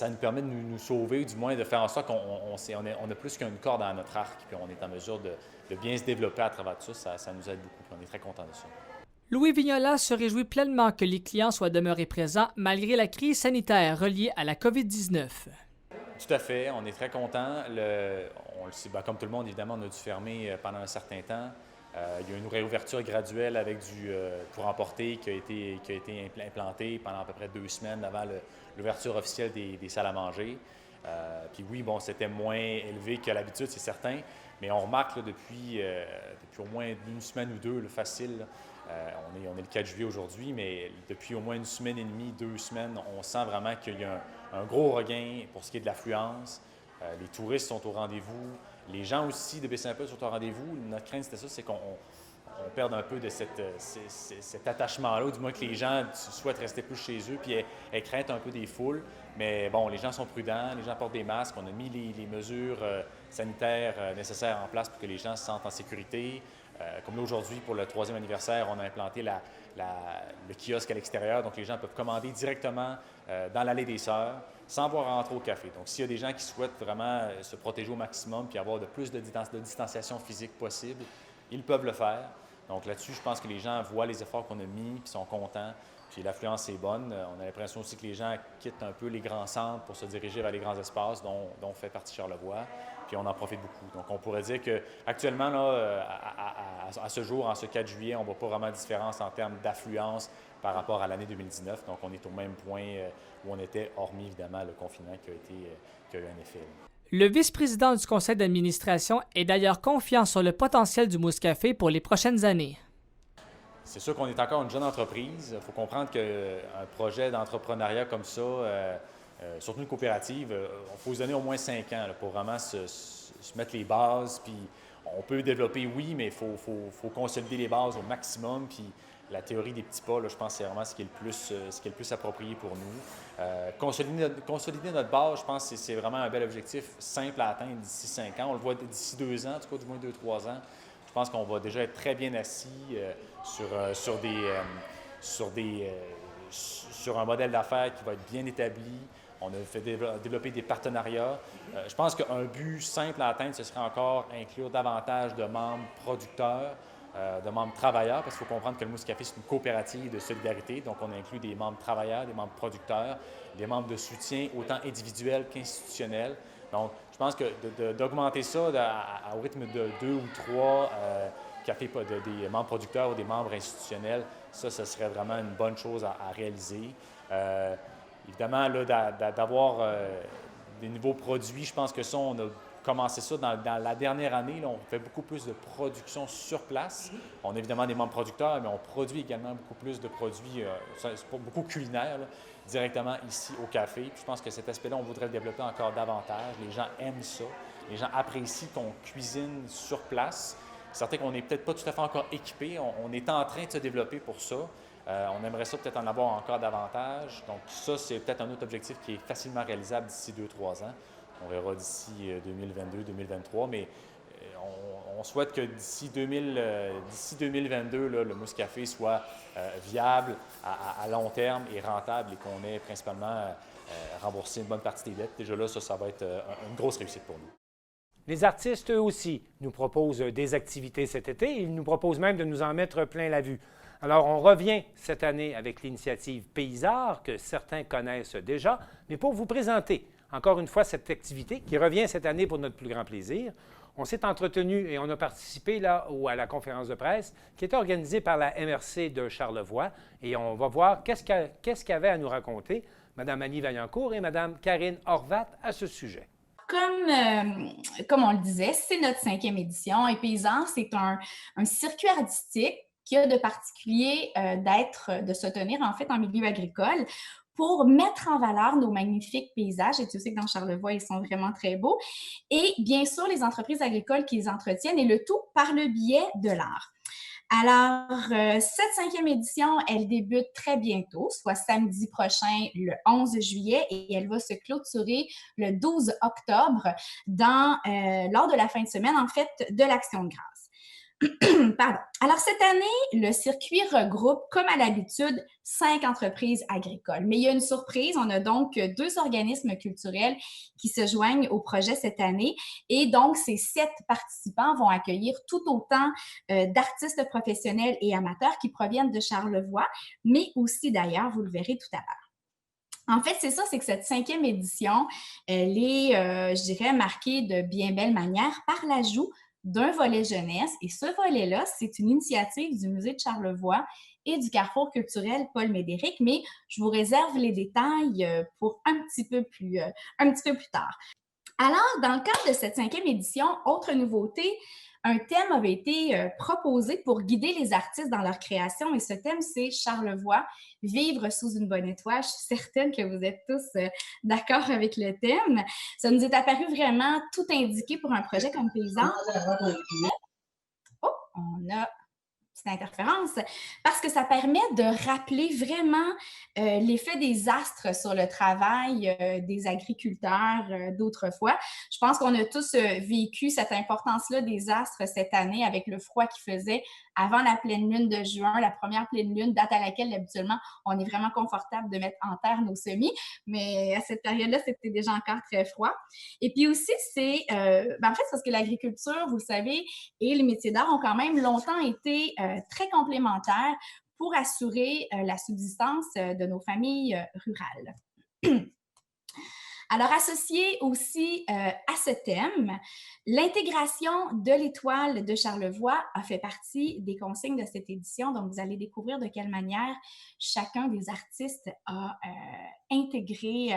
nous permet de nous sauver, du moins de faire en sorte qu'on a plus qu'une corde à notre arc puis on est en mesure de bien se développer à travers tout ça. Ça nous aide beaucoup puis on est très contents de ça. Louis Vignola se réjouit pleinement que les clients soient demeurés présents malgré la crise sanitaire reliée à la COVID-19. Tout à fait. On est très contents. On le sait, comme tout le monde, évidemment, on a dû fermer pendant un certain temps. Il y a une réouverture graduelle avec du pour emporter qui a été implanté pendant à peu près 2 semaines avant l'ouverture officielle des salles à manger. Puis oui, bon, c'était moins élevé qu'à l'habitude, c'est certain, mais on remarque là, depuis au moins 1 semaine ou 2, facile, là, on est le 4 juillet aujourd'hui, mais depuis au moins 1 semaine et demie, 2 semaines, on sent vraiment qu'il y a un gros regain pour ce qui est de l'affluence. Les touristes sont au rendez-vous. Les gens aussi de Baie-Saint-Paul sont au rendez-vous. Notre crainte, c'était ça, c'est qu'on perde un peu de cet attachement-là, ou du moins que les gens souhaitent rester plus chez eux, puis aient crainte un peu des foules. Mais bon, les gens sont prudents, les gens portent des masques. On a mis les mesures sanitaires nécessaires en place pour que les gens se sentent en sécurité. Comme là, aujourd'hui, pour le 3e anniversaire, on a implanté le kiosque à l'extérieur. Donc, les gens peuvent commander directement dans l'allée des Sœurs sans avoir à rentrer au café. Donc, s'il y a des gens qui souhaitent vraiment se protéger au maximum puis avoir plus de distanciation physique possible, ils peuvent le faire. Donc, là-dessus, je pense que les gens voient les efforts qu'on a mis puis sont contents. Puis l'affluence est bonne. On a l'impression aussi que les gens quittent un peu les grands centres pour se diriger vers les grands espaces dont fait partie Charlevoix. Puis on en profite beaucoup. Donc on pourrait dire qu'actuellement, à ce jour, en ce 4 juillet, on ne voit pas vraiment de différence en termes d'affluence par rapport à l'année 2019. Donc on est au même point où on était, hormis évidemment le confinement qui a eu un effet. Le vice-président du conseil d'administration est d'ailleurs confiant sur le potentiel du Mousse Café pour les prochaines années. C'est sûr qu'on est encore une jeune entreprise. Il faut comprendre qu'un projet d'entrepreneuriat comme ça, surtout une coopérative, il faut se donner au moins 5 ans là, pour vraiment se mettre les bases. Puis on peut développer, oui, mais il faut consolider les bases au maximum. Puis la théorie des petits pas, là, je pense que c'est vraiment ce qui est le plus approprié pour nous. Consolider notre base, je pense que c'est vraiment un bel objectif simple à atteindre d'ici 5 ans. On le voit d'ici 2 ans, en tout cas du moins 2-3 ans. Je pense qu'on va déjà être très bien assis sur un modèle d'affaires qui va être bien établi. On a fait développer des partenariats. Je pense qu'un but simple à atteindre, ce serait encore inclure davantage de membres producteurs, de membres travailleurs, parce qu'il faut comprendre que le Mousse Café, c'est une coopérative de solidarité. Donc, on inclut des membres travailleurs, des membres producteurs, des membres de soutien, autant individuels qu'institutionnels. Donc, je pense que d'augmenter ça au rythme de 2 ou 3 cafés des membres producteurs ou des membres institutionnels, ça serait vraiment une bonne chose à réaliser. Évidemment, là, d'avoir des nouveaux produits, je pense que ça, on a commencé ça dans la dernière année. Là, on fait beaucoup plus de production sur place. On a évidemment des membres producteurs, mais on produit également beaucoup plus de produits, c'est pas beaucoup culinaires, là, directement ici au café. Puis je pense que cet aspect-là, on voudrait le développer encore davantage. Les gens aiment ça. Les gens apprécient qu'on cuisine sur place. C'est certain qu'on n'est peut-être pas tout à fait encore équipé. On est en train de se développer pour ça. On aimerait ça peut-être en avoir encore davantage. Donc ça, c'est peut-être un autre objectif qui est facilement réalisable d'ici 2-3 ans. On verra d'ici 2022-2023, mais on souhaite que d'ici 2022, là, le mousse café soit viable à long terme et rentable et qu'on ait principalement remboursé une bonne partie des dettes. Déjà là, ça va être une grosse réussite pour nous. Les artistes, eux aussi, nous proposent des activités cet été. Ils nous proposent même de nous en mettre plein la vue. Alors, on revient cette année avec l'initiative Paysart, que certains connaissent déjà, mais pour vous présenter encore une fois cette activité qui revient cette année pour notre plus grand plaisir. On s'est entretenu et on a participé là à la conférence de presse qui était organisée par la MRC de Charlevoix et on va voir qu'est-ce qu'avaient à nous raconter Mme Annie Vaillancourt et Mme Karine Horvat à ce sujet. Comme on le disait, c'est notre 5e édition et Paysart, c'est un circuit artistique qui a de particulier de se tenir en fait en milieu agricole pour mettre en valeur nos magnifiques paysages. Et tu sais que dans Charlevoix, ils sont vraiment très beaux. Et bien sûr, les entreprises agricoles qui les entretiennent et le tout par le biais de l'art. Alors, cette 5e édition, elle débute très bientôt, soit samedi prochain, le 11 juillet, et elle va se clôturer le 12 octobre lors de la fin de semaine, en fait, de l'Action de grâce. Pardon. Alors, cette année, le circuit regroupe, comme à l'habitude, 5 entreprises agricoles. Mais il y a une surprise, on a donc 2 organismes culturels qui se joignent au projet cette année. Et donc, ces 7 participants vont accueillir tout autant d'artistes professionnels et amateurs qui proviennent de Charlevoix, mais aussi d'ailleurs, vous le verrez tout à l'heure. En fait, c'est ça, c'est que cette 5e édition, elle est, je dirais, marquée de bien belle manière par l'ajout d'un volet jeunesse. Et ce volet-là, c'est une initiative du Musée de Charlevoix et du Carrefour culturel Paul Médéric, mais je vous réserve les détails pour un petit peu plus tard. Alors, dans le cadre de cette 5e édition, autre nouveauté, un thème avait été proposé pour guider les artistes dans leur création et ce thème, c'est Charlevoix, vivre sous une bonne étoile. Je suis certaine que vous êtes tous d'accord avec le thème. Ça nous est apparu vraiment tout indiqué pour un projet comme Paysart. Oh, on a cette interférence, parce que ça permet de rappeler vraiment l'effet des astres sur le travail des agriculteurs d'autrefois. Je pense qu'on a tous vécu cette importance-là des astres cette année avec le froid qu'il faisait avant la pleine lune de juin, la première pleine lune, date à laquelle habituellement on est vraiment confortable de mettre en terre nos semis, mais à cette période-là, c'était déjà encore très froid. Et puis aussi, c'est en fait, parce que l'agriculture, vous le savez, et les métiers d'art ont quand même longtemps été très complémentaires pour assurer la subsistance de nos familles rurales. Alors, associé aussi à ce thème, l'intégration de l'étoile de Charlevoix a fait partie des consignes de cette édition. Donc, vous allez découvrir de quelle manière chacun des artistes a intégré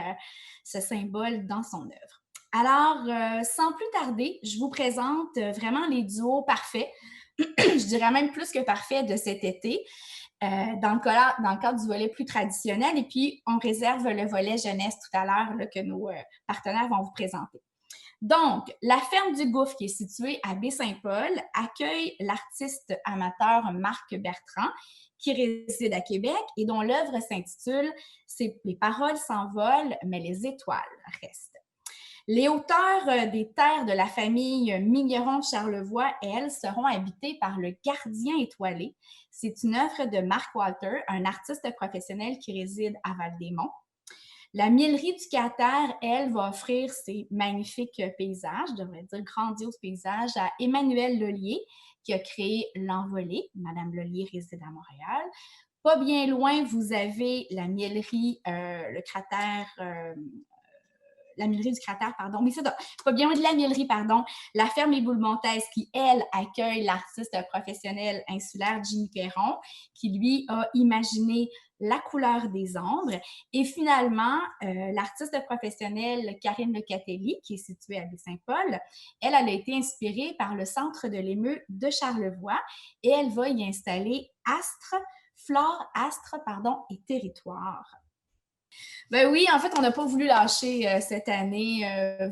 ce symbole dans son œuvre. Alors, sans plus tarder, je vous présente vraiment les duos parfaits, je dirais même plus que parfaits de cet été. Dans le cadre du volet plus traditionnel, et puis on réserve le volet jeunesse tout à l'heure que nos partenaires vont vous présenter. Donc, la ferme du Gouffre, qui est située à Baie-Saint-Paul, accueille l'artiste amateur Marc Bertrand, qui réside à Québec et dont l'œuvre s'intitule « Les paroles s'envolent, mais les étoiles restent ». Les hauteurs des terres de la famille Migneron de Charlevoix, elles, seront habitées par le Gardien étoilé. C'est une œuvre de Mark Walter, un artiste professionnel qui réside à Val-des-Monts. La Mielerie du Cater, elle, va offrir ses magnifiques paysages, je devrais dire grandioses paysages, à Emmanuel Lollier, qui a créé L'Envolée. Madame Lollier réside à Montréal. Pas bien loin, vous avez la Mielerie, le cratère... la Mielerie du Cratère, pardon, mais c'est pas bien loin de la Mielerie, pardon, la ferme Les Boules Montaises qui, elle, accueille l'artiste professionnel insulaire Jimmy Perron, qui, lui, a imaginé la couleur des ombres. Et finalement, l'artiste professionnelle Karine Lecatelli, qui est située à Baie-Saint-Paul, elle a été inspirée par le Centre de l'émeu de Charlevoix et elle va y installer flore, astre, et territoire. Ben oui, en fait, on n'a pas voulu lâcher cette année.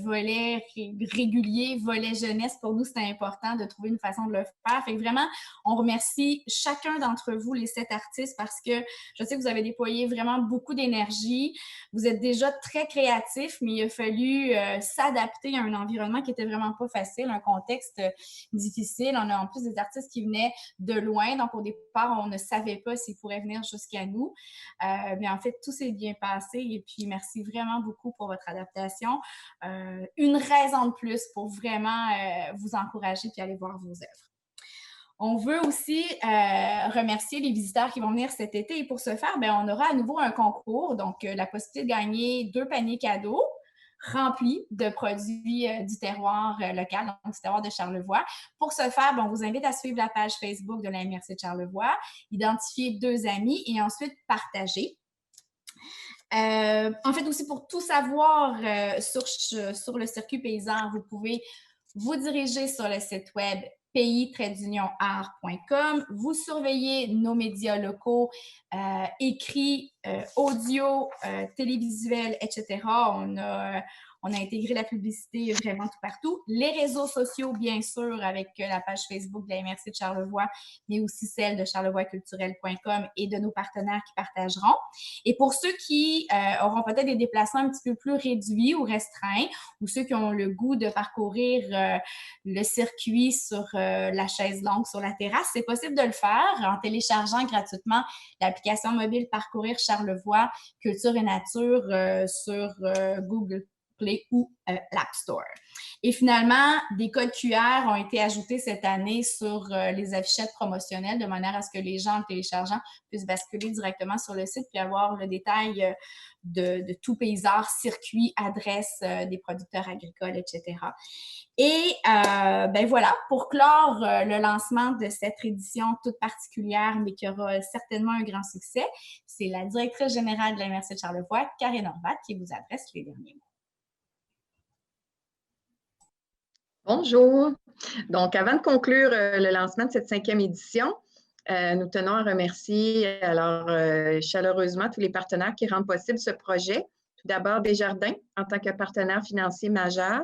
Volet régulier, volet jeunesse, pour nous, c'était important de trouver une façon de le faire. Fait que vraiment, on remercie chacun d'entre vous, les 7 artistes, parce que je sais que vous avez déployé vraiment beaucoup d'énergie. Vous êtes déjà très créatifs, mais il a fallu s'adapter à un environnement qui était vraiment pas facile, un contexte difficile. On a en plus des artistes qui venaient de loin, donc au départ, on ne savait pas s'ils pourraient venir jusqu'à nous. Mais en fait, tout s'est bien passé et puis merci vraiment beaucoup pour votre adaptation. Une raison de plus pour vraiment vous encourager puis aller voir vos œuvres. On veut aussi remercier les visiteurs qui vont venir cet été et pour ce faire, bien, on aura à nouveau un concours, donc la possibilité de gagner 2 paniers cadeaux remplis de produits du terroir local, donc du terroir de Charlevoix. Pour ce faire, on vous invite à suivre la page Facebook de la MRC de Charlevoix, identifier 2 amis et ensuite partager. En fait, aussi pour tout savoir sur le circuit paysan, vous pouvez vous diriger sur le site web pays-art.com. Vous surveillez nos médias locaux, écrits, audio, télévisuels, etc. On a intégré la publicité vraiment tout partout. Les réseaux sociaux, bien sûr, avec la page Facebook de la MRC de Charlevoix, mais aussi celle de charlevoixculturel.com et de nos partenaires qui partageront. Et pour ceux qui auront peut-être des déplacements un petit peu plus réduits ou restreints, ou ceux qui ont le goût de parcourir le circuit sur la chaise longue sur la terrasse, c'est possible de le faire en téléchargeant gratuitement l'application mobile Parcourir Charlevoix, Culture et Nature sur Google Play ou l'App Store. Et finalement, des codes QR ont été ajoutés cette année sur les affichettes promotionnelles de manière à ce que les gens, en téléchargeant, puissent basculer directement sur le site puis avoir le détail de tout Pays-Art, circuit, adresse des producteurs agricoles, etc. Et ben voilà, pour clore le lancement de cette édition toute particulière, mais qui aura certainement un grand succès, c'est la directrice générale de la MRC de Charlevoix, Karine Horvat, qui vous adresse les derniers mots. Bonjour. Donc, avant de conclure le lancement de cette 5e édition, nous tenons à remercier chaleureusement tous les partenaires qui rendent possible ce projet. Tout d'abord, Desjardins, en tant que partenaire financier majeur,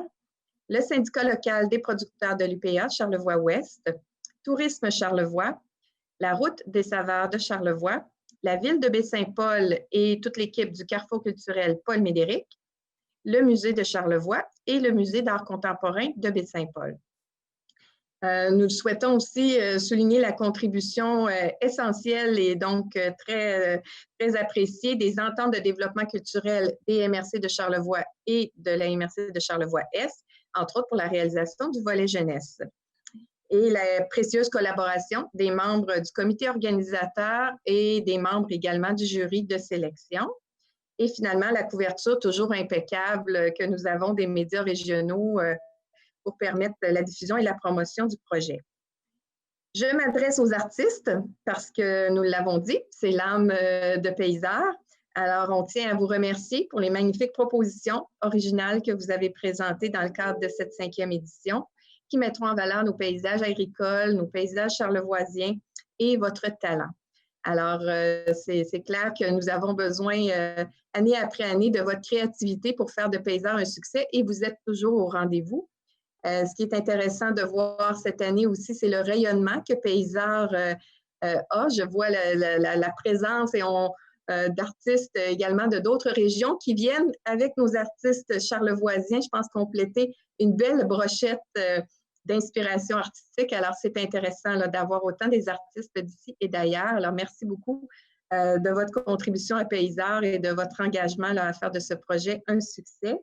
le syndicat local des producteurs de l'UPA Charlevoix-Ouest, Tourisme Charlevoix, la Route des saveurs de Charlevoix, la ville de Baie-Saint-Paul et toute l'équipe du Carrefour culturel Paul Médéric, le musée de Charlevoix et le musée d'art contemporain de Baie-Saint-Paul. Nous souhaitons aussi souligner la contribution essentielle et donc très appréciée des ententes de développement culturel des MRC de Charlevoix et de la MRC de Charlevoix-Est, entre autres pour la réalisation du volet jeunesse. Et la précieuse collaboration des membres du comité organisateur et des membres également du jury de sélection. Et finalement, la couverture toujours impeccable que nous avons des médias régionaux pour permettre la diffusion et la promotion du projet. Je m'adresse aux artistes parce que nous l'avons dit, c'est l'âme de Pays-Art. Alors, on tient à vous remercier pour les magnifiques propositions originales que vous avez présentées dans le cadre de cette 5e édition qui mettront en valeur nos paysages agricoles, nos paysages charlevoisiens et votre talent. Alors, c'est clair que nous avons besoin, année après année, de votre créativité pour faire de Pays-Art un succès et vous êtes toujours au rendez-vous. Ce qui est intéressant de voir cette année aussi, c'est le rayonnement que Pays-Art a. Je vois la présence d'artistes également de d'autres régions qui viennent avec nos artistes charlevoisiens, je pense, compléter une belle brochette d'inspiration artistique. Alors, c'est intéressant d'avoir autant des artistes d'ici et d'ailleurs. Alors, merci beaucoup de votre contribution à Pays-Art et de votre engagement à faire de ce projet un succès.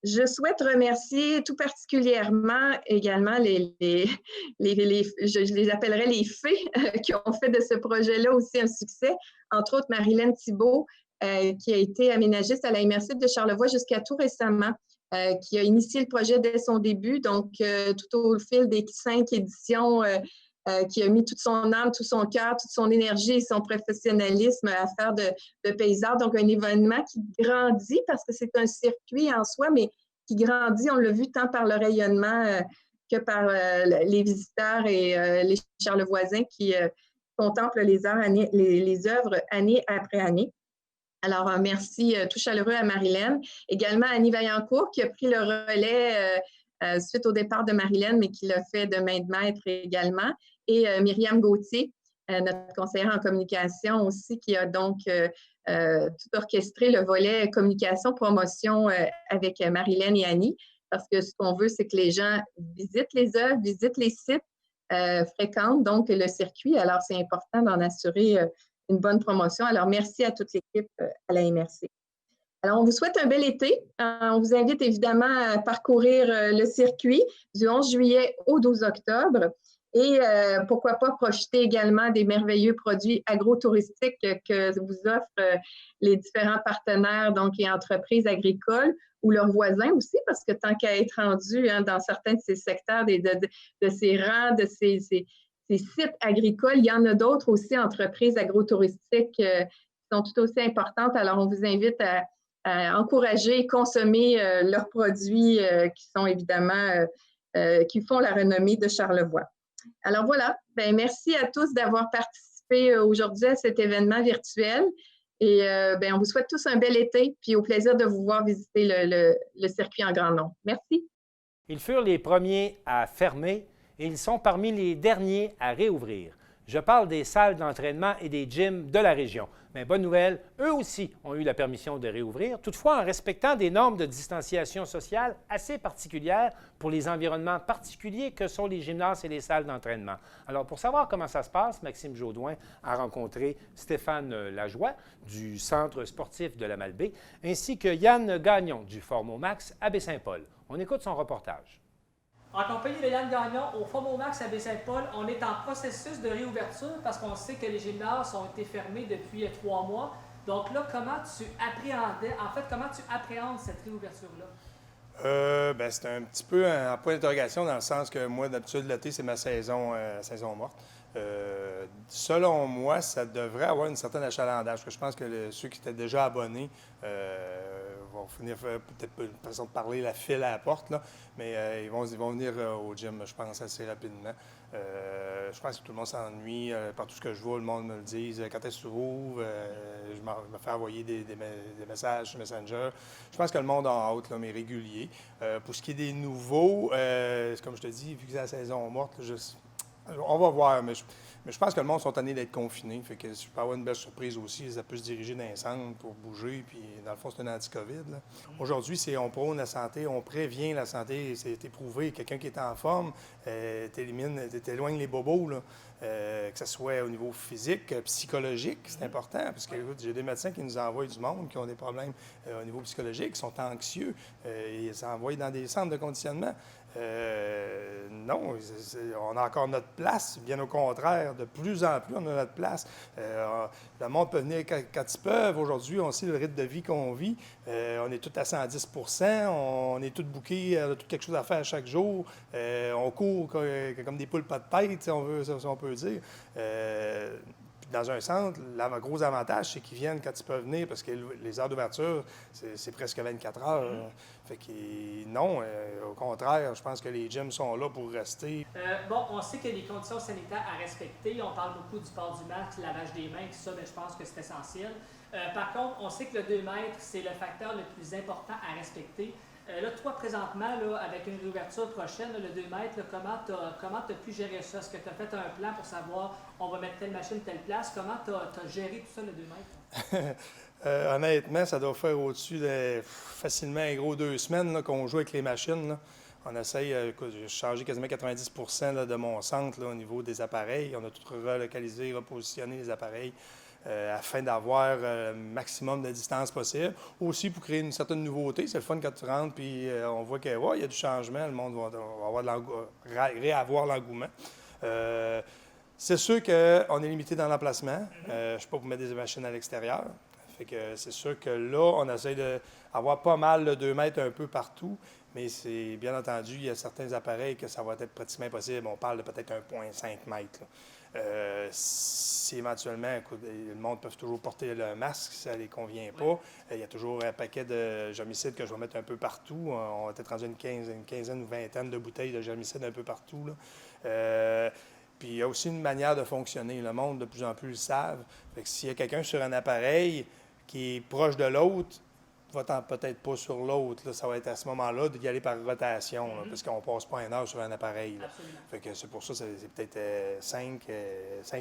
Je souhaite remercier tout particulièrement également je les appellerai les fées qui ont fait de ce projet-là aussi un succès, entre autres Marilyn Thibault, qui a été aménagiste à la MRC de Charlevoix jusqu'à tout récemment, qui a initié le projet dès son début, donc tout au fil des 5 éditions, qui a mis toute son âme, tout son cœur, toute son énergie et son professionnalisme à faire de Pays-Art. Donc, un événement qui grandit parce que c'est un circuit en soi, mais qui grandit, on l'a vu, tant par le rayonnement que par les visiteurs et les Charlevoisiens qui contemplent les œuvres année après année. Alors, merci tout chaleureux à Marilyn. Également à Annie Vaillancourt qui a pris le relais suite au départ de Marilyn, mais qui l'a fait de main de maître également. Et Myriam Gauthier, notre conseillère en communication aussi, qui a donc tout orchestré le volet communication, promotion avec Marilyn et Annie. Parce que ce qu'on veut, c'est que les gens visitent les œuvres, visitent les sites, fréquentent donc le circuit. Alors, c'est important d'en assurer une bonne promotion. Alors, merci à toute l'équipe à la MRC. Alors, on vous souhaite un bel été. On vous invite évidemment à parcourir le circuit du 11 juillet au 12 octobre. Et pourquoi pas profiter également des merveilleux produits agrotouristiques que vous offrent les différents partenaires donc, et entreprises agricoles ou leurs voisins aussi, parce que tant qu'à être rendu dans certains de ces secteurs, de ces rangs, de ces sites agricoles, il y en a d'autres aussi, entreprises agrotouristiques qui sont tout aussi importantes. Alors, on vous invite à encourager et consommer leurs produits qui sont évidemment, qui font la renommée de Charlevoix. Alors voilà, bien, merci à tous d'avoir participé aujourd'hui à cet événement virtuel. Et bien, on vous souhaite tous un bel été, puis au plaisir de vous voir visiter le circuit en grand nombre. Merci. Ils furent les premiers à fermer et ils sont parmi les derniers à réouvrir. Je parle des salles d'entraînement et des gyms de la région. Mais bonne nouvelle, eux aussi ont eu la permission de réouvrir, toutefois en respectant des normes de distanciation sociale assez particulières pour les environnements particuliers que sont les gymnases et les salles d'entraînement. Alors, pour savoir comment ça se passe, Maxime Jaudoin a rencontré Stéphane Lajoie du Centre sportif de la Malbaie, ainsi que Yann Gagnon du Formomax à Baie-Saint-Paul. On écoute son reportage. En compagnie de Yann Gagnon, au Formomax à Baie-Saint-Paul, on est en processus de réouverture parce qu'on sait que les gymnases ont été fermés depuis 3 mois. Donc là, comment tu appréhendes cette réouverture-là? Ben, c'est un petit peu un point d'interrogation dans le sens que moi, d'habitude, l'été, c'est ma saison morte. Selon moi, ça devrait avoir une certaine achalandage. Parce que je pense que ceux qui étaient déjà abonnés vont finir peut-être pas une façon de parler la file à la porte, là, mais ils vont venir au gym, je pense, assez rapidement. Je pense que tout le monde s'ennuie. Par tout ce que je vois, le monde me le dit. Quand est-ce que tu rouvres? Je me fais envoyer des messages sur Messenger. Je pense que le monde en hâte, là, mais régulier. Pour ce qui est des nouveaux, comme je te dis, vu que c'est la saison morte, on va voir, mais je pense que le monde sont tannés d'être confinés. Fait que je peux avoir une belle surprise aussi. Ça peut se diriger dans les centres pour bouger. Puis, dans le fond, c'est un anti-COVID. Aujourd'hui, on prône la santé, on prévient la santé. C'est éprouvé. Quelqu'un qui est en forme, t'éloignes les bobos, là. Que ce soit au niveau physique, psychologique, c'est important. Parce que j'ai des médecins qui nous envoient du monde qui ont des problèmes au niveau psychologique, qui sont anxieux. Ils s'envoient dans des centres de conditionnement. Non, on a encore notre place. Bien au contraire, de plus en plus, on a notre place. Le monde peut venir quand ils peuvent. Aujourd'hui, on sait le rythme de vie qu'on vit. On est tous à 110 %. On est tous bookés. On a tout quelque chose à faire chaque jour. On court comme des poules pas de tête, si on peut dire. Dans un centre, le gros avantage, c'est qu'ils viennent quand ils peuvent venir parce que les heures d'ouverture, c'est presque 24 heures. Fait que non, au contraire, je pense que les gyms sont là pour rester. On sait qu'il y a des conditions sanitaires à respecter. On parle beaucoup du port du masque, lavage des mains, tout ça, mais je pense que c'est essentiel. Par contre, on sait que le 2 mètres, c'est le facteur le plus important à respecter. Là, toi, présentement, là, avec une réouverture prochaine, là, le 2 mètres, là, comment tu as pu gérer ça? Est-ce que tu as fait un plan pour savoir on va mettre telle machine, telle place? Comment tu as géré tout ça, le 2 mètres? Honnêtement, ça doit faire au-dessus de facilement un gros 2 semaines là, qu'on joue avec les machines. Là. On essaye, j'ai changé quasiment 90 % là, de mon centre là, au niveau des appareils. On a tout relocalisé, repositionné les appareils. Afin d'avoir le maximum de distance possible. Aussi pour créer une certaine nouveauté. C'est le fun quand tu rentres puis on voit qu'il y a du changement. Le monde va réavoir l'engouement. C'est sûr qu'on est limité dans l'emplacement. Je ne suis pas pour mettre des machines à l'extérieur. Fait que c'est sûr que là, on essaie d'avoir pas mal le 2 mètres un peu partout. Mais c'est bien entendu, il y a certains appareils que ça va être pratiquement impossible. On parle de peut-être 1,5 mètre. Si éventuellement, écoute, le monde peut toujours porter le masque, si ça ne les convient pas. Il y a toujours un paquet de germicides que je vais mettre un peu partout. On va peut-être rendu une quinzaine ou vingtaine de bouteilles de germicides un peu partout. Là. Puis il y a aussi une manière de fonctionner. Le monde, de plus en plus, le savent. Fait que s'il y a quelqu'un sur un appareil qui est proche de l'autre va peut-être pas sur l'autre. Là. Ça va être à ce moment-là d'y aller par rotation, là, parce qu'on ne passe pas 1 heure sur un appareil. Fait que c'est pour ça que c'est peut-être 5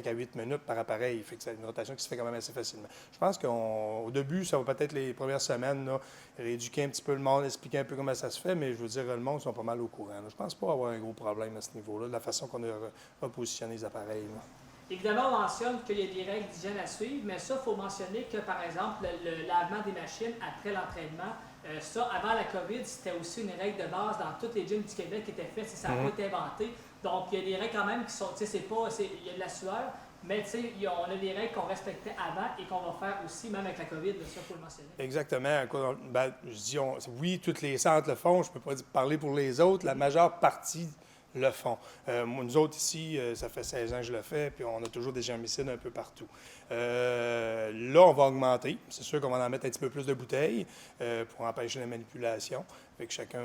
à 8 minutes par appareil. Fait que c'est une rotation qui se fait quand même assez facilement. Je pense qu'au début, ça va peut-être les premières semaines, là, rééduquer un petit peu le monde, expliquer un peu comment ça se fait, mais je veux dire, le monde sont pas mal au courant. Là. Je pense pas avoir un gros problème à ce niveau-là, de la façon qu'on a repositionné les appareils. Là. Évidemment, on mentionne qu'il y a des règles d'hygiène à suivre, mais ça, il faut mentionner que, par exemple, le lavement des machines après l'entraînement, ça, avant la COVID, c'était aussi une règle de base dans tous les gyms du Québec qui était faite, ça n'a pas été inventé. Donc, il y a des règles quand même qui sont, tu sais, il y a de la sueur, mais tu sais, on a des règles qu'on respectait avant et qu'on va faire aussi, même avec la COVID, ça, il faut le mentionner. Exactement. Ben, je dis, oui, tous les centres le font, je ne peux pas parler pour les autres, la majeure partie le font. Nous autres ici, ça fait 16 ans que je le fais, puis on a toujours des germicides un peu partout. Là, on va augmenter. C'est sûr qu'on va en mettre un petit peu plus de bouteilles pour empêcher la manipulation. Fait que chacun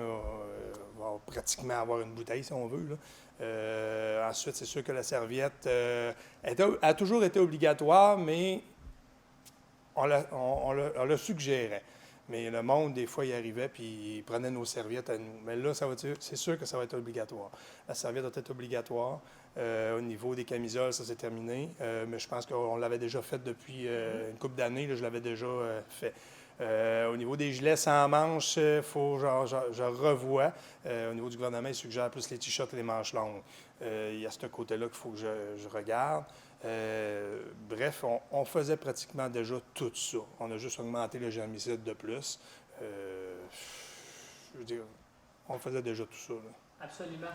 va pratiquement avoir une bouteille, si on veut. Là. Ensuite, c'est sûr que la serviette a toujours été obligatoire, mais on la suggérait. Mais le monde, des fois, y arrivait puis il prenait nos serviettes à nous. Mais là, c'est sûr que ça va être obligatoire. La serviette doit être obligatoire. Au niveau des camisoles, ça, c'est terminé. Mais je pense qu'on l'avait déjà fait depuis une couple d'années. Là, je l'avais déjà fait. Au niveau des gilets sans manches, il faut je revois. Au niveau du gouvernement, il suggère plus les t-shirts et les manches longues. Il y a ce côté-là qu'il faut que je regarde. Bref, on faisait pratiquement déjà tout ça. On a juste augmenté le germicide de plus. Je veux dire, on faisait déjà tout ça. Là. Absolument.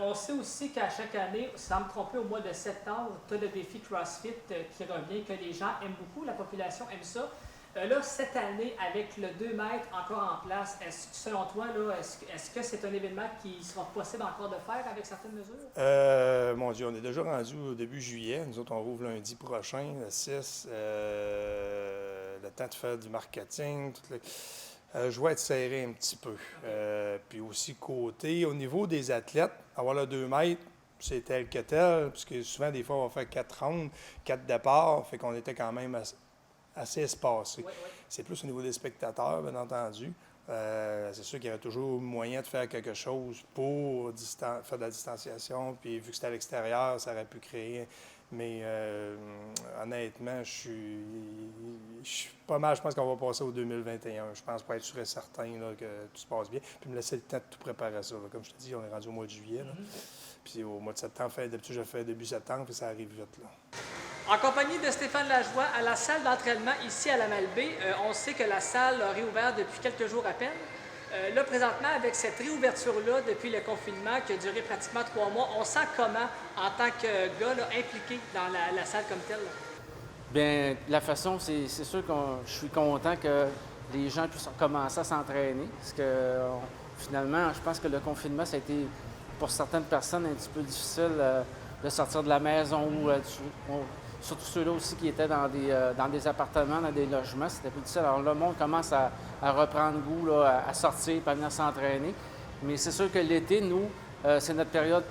On sait aussi qu'à chaque année, sans me tromper, au mois de septembre, tu as le défi CrossFit qui revient, que les gens aiment beaucoup, la population aime ça. Là, cette année, avec le 2 mètres encore en place, selon toi, là, est-ce que c'est un événement qui sera possible encore de faire avec certaines mesures? Mon Dieu, on est déjà rendu au début juillet. Nous autres, on rouvre lundi prochain, le 6. Le temps de faire du marketing. Je vais être serré un petit peu. Puis aussi, au niveau des athlètes, avoir le 2 mètres, c'est tel que tel, parce que souvent, des fois, on va faire 4 rounds, 4 départs, fait qu'on était quand même assez espacé. Oui. C'est plus au niveau des spectateurs, bien entendu. C'est sûr qu'il y aurait toujours moyen de faire quelque chose pour faire de la distanciation. Puis vu que c'était à l'extérieur, ça aurait pu créer. Mais honnêtement, je suis pas mal. Je pense qu'on va passer au 2021. Je pense pas être sûr et certain là, que tout se passe bien. Puis me laisser le temps de tout préparer ça. Là. Comme je te dis, on est rendu au mois de juillet. Là. Puis au mois de septembre, d'habitude, je fais début septembre, puis ça arrive vite. Là. En compagnie de Stéphane Lajoie, à la salle d'entraînement ici à la Malbaie, on sait que la salle a réouvert depuis quelques jours à peine. Là, présentement, avec cette réouverture-là, depuis le confinement qui a duré pratiquement 3 mois, on sent comment, en tant que gars là, impliqué dans la salle comme telle? Bien, la façon, c'est sûr que je suis content que les gens puissent commencer à s'entraîner. Parce que finalement, je pense que le confinement, ça a été, pour certaines personnes, un petit peu difficile de sortir de la maison ou surtout ceux-là aussi qui étaient dans des appartements, dans des logements, c'était plus difficile. Alors le monde commence à reprendre goût, là, à sortir, à venir s'entraîner. Mais c'est sûr que l'été, nous, c'est notre période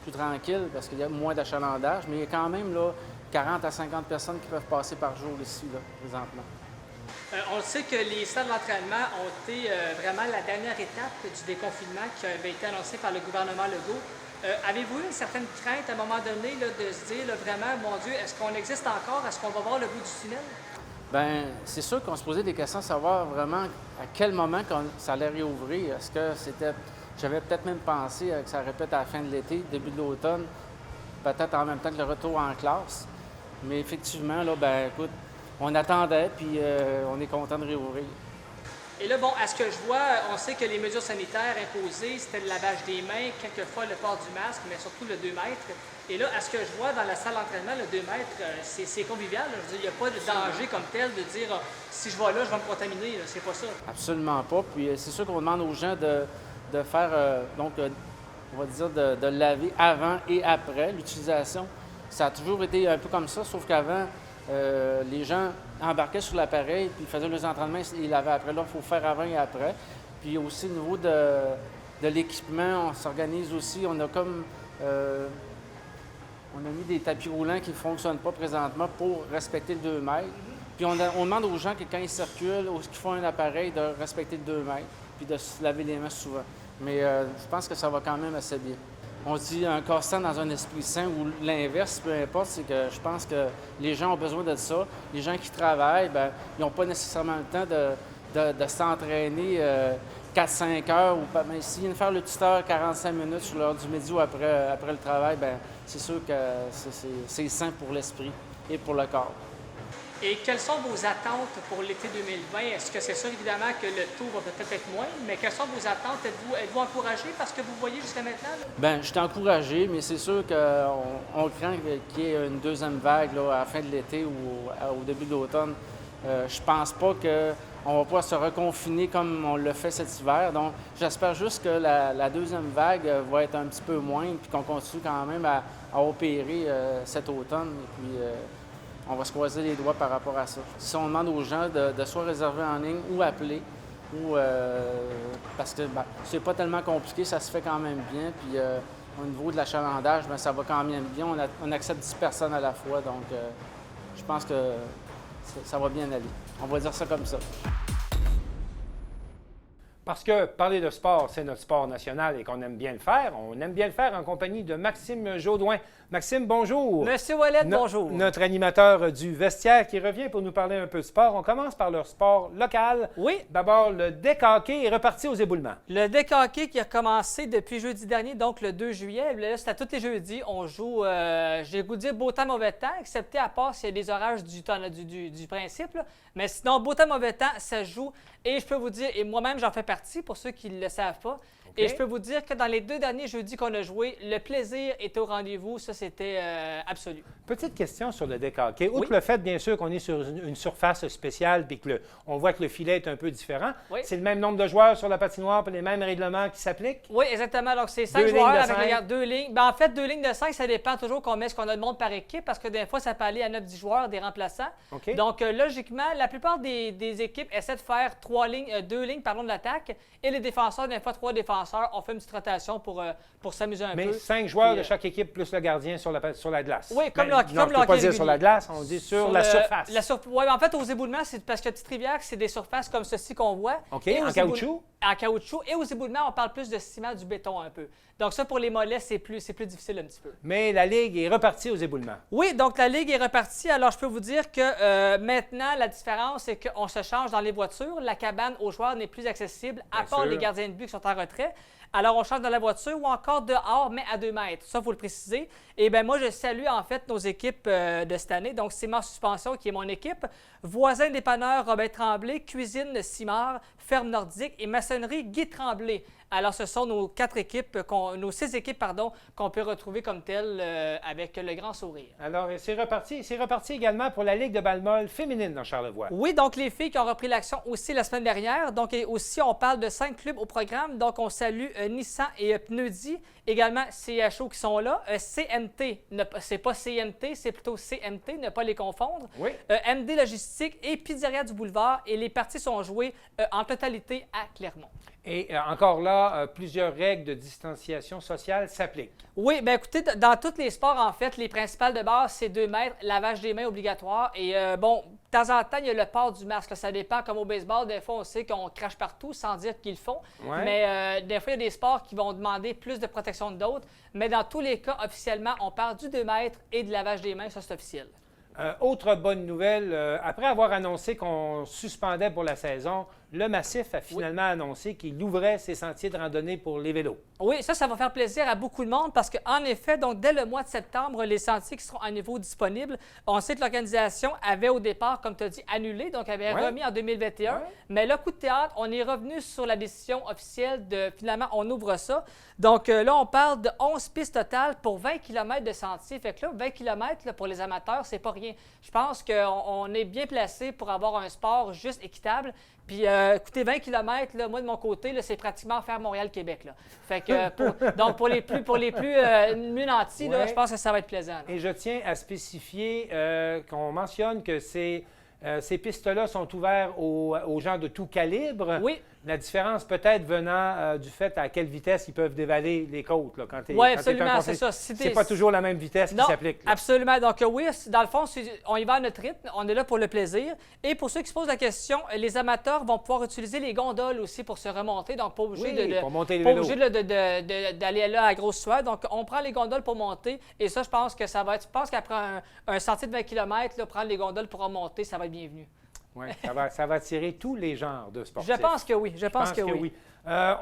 plus tranquille parce qu'il y a moins d'achalandage, mais il y a quand même là, 40 à 50 personnes qui peuvent passer par jour ici, là, présentement. On sait que les salles d'entraînement ont été vraiment la dernière étape du déconfinement qui avait été annoncé par le gouvernement Legault. Avez-vous eu une certaine crainte à un moment donné là, de se dire là, vraiment, mon Dieu, est-ce qu'on existe encore? Est-ce qu'on va voir le bout du tunnel? Bien, c'est sûr qu'on se posait des questions à savoir vraiment à quel moment ça allait réouvrir. Est-ce que c'était... J'avais peut-être même pensé que ça répète à la fin de l'été, début de l'automne, peut-être en même temps que le retour en classe. Mais effectivement, là, ben écoute, on attendait, puis on est content de réouvrir. Et là, bon, à ce que je vois, on sait que les mesures sanitaires imposées, c'était le lavage des mains, quelquefois le port du masque, mais surtout le 2 mètres. Et là, à ce que je vois dans la salle d'entraînement, le 2 mètres, c'est convivial. Là. Je veux dire, il n'y a pas de danger comme tel de dire si je vais là, je vais me contaminer. C'est pas ça. Absolument pas. Puis c'est sûr qu'on demande aux gens de faire, on va dire, de laver avant et après l'utilisation. Ça a toujours été un peu comme ça, sauf qu'avant, les gens embarquaient sur l'appareil, puis faisaient leurs entraînements et lavaient après. Là, il faut faire avant et après. Puis aussi, au niveau de l'équipement, on s'organise aussi. On a comme... on a mis des tapis roulants qui ne fonctionnent pas présentement pour respecter le 2 mètres. Puis on demande aux gens que quand ils circulent ou qu'ils font un appareil, de respecter 2 mètres, puis de se laver les mains souvent. Mais je pense que ça va quand même assez bien. On dit un corps sain dans un esprit sain ou l'inverse, peu importe, c'est que je pense que les gens ont besoin de ça. Les gens qui travaillent, bien, ils n'ont pas nécessairement le temps de s'entraîner 4-5 heures. Mais s'ils viennent faire le tuteur 45 minutes sur l'heure du midi ou après le travail, bien, c'est sûr que c'est sain pour l'esprit et pour le corps. Et quelles sont vos attentes pour l'été 2020? Est-ce que c'est sûr, évidemment, que le taux va peut-être être moins, mais quelles sont vos attentes? Êtes-vous encouragé parce que vous voyez jusqu'à maintenant? Bien, je suis encouragé, mais c'est sûr qu'on craint qu'il y ait une deuxième vague là, à la fin de l'été ou au début de l'automne. Je pense pas qu'on va pouvoir se reconfiner comme on l'a fait cet hiver. Donc, j'espère juste que la deuxième vague va être un petit peu moindre puis qu'on continue quand même à opérer cet automne. Et puis, on va se croiser les doigts par rapport à ça. Si on demande aux gens de soit réserver en ligne ou appeler, parce que c'est pas tellement compliqué, ça se fait quand même bien. Puis au niveau de l'achalandage, bien, ça va quand même bien. On accepte 10 personnes à la fois, donc je pense que ça va bien aller. On va dire ça comme ça. Parce que parler de sport, c'est notre sport national et qu'on aime bien le faire. On aime bien le faire en compagnie de Maxime Jaudoin. Maxime, bonjour. Monsieur Ouellet, bonjour. Notre animateur du vestiaire qui revient pour nous parler un peu de sport. On commence par leur sport local. Oui. D'abord, le deck hockey est reparti aux éboulements. Le deck hockey qui a commencé depuis jeudi dernier, donc le 2 juillet. Là, c'est à tous les jeudis. On joue, j'ai goût de dire beau temps, mauvais temps, excepté à part s'il y a des orages du principe. Là. Mais sinon, beau temps, mauvais temps, ça joue. Et je peux vous dire, et moi-même, j'en fais partie, pour ceux qui ne le savent pas. Okay. Et je peux vous dire que dans les 2 derniers jeudis qu'on a joué, le plaisir était au rendez-vous. Ça, c'était absolu. Petite question sur le deck hockey. Outre le fait, bien sûr, qu'on est sur une surface spéciale et qu'on voit que le filet est un peu différent, c'est le même nombre de joueurs sur la patinoire et les mêmes règlements qui s'appliquent? Oui, exactement. Donc, c'est 5 joueurs avec 2 lignes. Ben, en fait, 2 lignes de 5, ça dépend toujours combien est-ce qu'on a de monde par équipe parce que des fois, ça peut aller à 9-10 joueurs, des remplaçants. Okay. Donc, logiquement, la plupart des équipes essaient de faire 2 lignes de l'attaque et les défenseurs, des fois 3 défenseurs, on fait une petite rotation pour s'amuser un peu. Mais 5 joueurs de chaque équipe plus le gardien sur la glace. Oui, comme le hockey. Non, je ne peux pas dire sur la glace, on dit sur la surface. Oui, en fait, aux éboulements, c'est parce que Petite-Rivière, c'est des surfaces comme ceci qu'on voit. OK, en caoutchouc? En caoutchouc. Et aux éboulements, on parle plus de ciment, du béton un peu. Donc ça, pour les mollets, c'est plus difficile un petit peu. Mais la Ligue est repartie aux éboulements. Oui, donc la Ligue est repartie. Alors, je peux vous dire que maintenant, la différence, c'est qu'on se change dans les voitures. La cabane aux joueurs n'est plus accessible, à part les gardiens de but qui sont en retrait. Alors, on change dans la voiture ou encore dehors, mais à 2 mètres. Ça, il faut le préciser. Et bien, moi, je salue en fait nos équipes de cette année. Donc, Ciment Suspension, qui est mon équipe. Voisin dépanneur, Robert Tremblay. Cuisine, Simard. Ferme Nordique. Et maçonnerie, Guy Tremblay. Alors, ce sont nos 6 équipes, qu'on peut retrouver comme telles avec le grand sourire. Alors, c'est reparti également pour la Ligue de balle-molle féminine dans Charlevoix. Oui, donc les filles qui ont repris l'action aussi la semaine dernière. Donc, et aussi, on parle de 5 clubs au programme. Donc, on salue Nissan et Pneudi. Également, CHO qui sont là. CMT, c'est pas CMT, c'est plutôt CMT, ne pas les confondre. Oui. MD Logistique et Pizzeria du Boulevard. Et les parties sont jouées en totalité à Clermont. Et encore là, plusieurs règles de distanciation sociale s'appliquent. Oui, bien écoutez, dans tous les sports, en fait, les principales de base, c'est 2 mètres, lavage des mains obligatoire. Et de temps en temps, il y a le port du masque. Là, ça dépend, comme au baseball, des fois, on sait qu'on crache partout sans dire qu'ils le font. Ouais. Mais des fois, il y a des sports qui vont demander plus de protection que d'autres. Mais dans tous les cas, officiellement, on parle du 2 mètres et de lavage des mains. Ça, c'est officiel. Autre bonne nouvelle, après avoir annoncé qu'on suspendait pour la saison, le Massif a finalement annoncé qu'il ouvrait ses sentiers de randonnée pour les vélos. Oui, ça va faire plaisir à beaucoup de monde parce qu'en effet, donc dès le mois de septembre, les sentiers qui seront à nouveau disponibles, on sait que l'organisation avait au départ, comme tu as dit, annulé, donc avait remis en 2021. Mais là, coup de théâtre, on est revenu sur la décision officielle de finalement, on ouvre ça. Donc là, on parle de 11 pistes totales pour 20 km de sentiers. Fait que là, 20 km là, pour les amateurs, c'est pas rien. Je pense qu'on est bien placé pour avoir un sport juste équitable. Puis, écoutez, 20 km, là, moi, de mon côté, là, c'est pratiquement faire Montréal-Québec. Fait que, donc, pour les plus mieux nantis, là, je pense que ça va être plaisant. Là. Et je tiens à spécifier qu'on mentionne que c'est Ces pistes-là sont ouvertes aux gens de tout calibre. Oui. La différence peut-être venant du fait à quelle vitesse ils peuvent dévaler les côtes. Là, Oui, absolument, c'est ça. C'est pas toujours la même vitesse qui s'applique. Absolument. Donc oui, dans le fond, on y va à notre rythme. On est là pour le plaisir. Et pour ceux qui se posent la question, les amateurs vont pouvoir utiliser les gondoles aussi pour se remonter. Donc, pas obligé d'aller là à grosse sueur. Donc, on prend les gondoles pour monter. Et ça, je pense que ça va être... Je pense qu'après un sentier de 20 km, là, prendre les gondoles pour remonter, ça va être bienvenu. Oui, ça va attirer tous les genres de sportifs. Je pense que oui. Je pense que oui.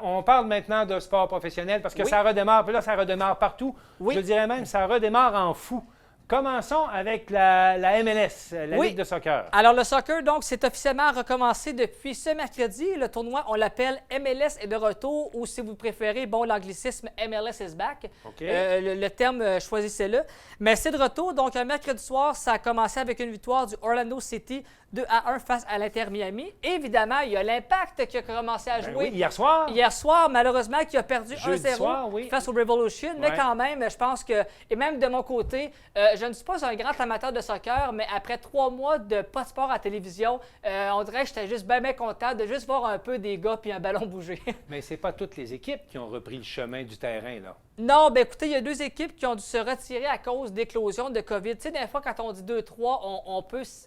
On parle maintenant de sport professionnel parce que ça redémarre. Puis là, ça redémarre partout. Je dirais même ça redémarre en fou. Commençons avec la MLS, la Ligue de soccer. Alors, le soccer, donc, c'est officiellement recommencé depuis ce mercredi. Le tournoi, on l'appelle MLS est de retour ou, si vous préférez, l'anglicisme MLS is back. Le terme, choisissez-le. Mais c'est de retour. Donc, un mercredi soir, ça a commencé avec une victoire du Orlando City 2-1 face à l'Inter Miami. Évidemment, il y a l'Impact qui a commencé à jouer. Hier soir. Hier soir, malheureusement, qui a perdu 1-0 face au Revolution. Mais quand même, je pense que, et même de mon côté, je ne suis pas un grand amateur de soccer, mais après 3 mois de pas de sport à télévision, on dirait que j'étais juste bien content de juste voir un peu des gars puis un ballon bouger. Mais c'est pas toutes les équipes qui ont repris le chemin du terrain, là. Non, bien écoutez, il y a 2 équipes qui ont dû se retirer à cause d'éclosion de COVID. Tu sais, des fois, quand on dit 2-3,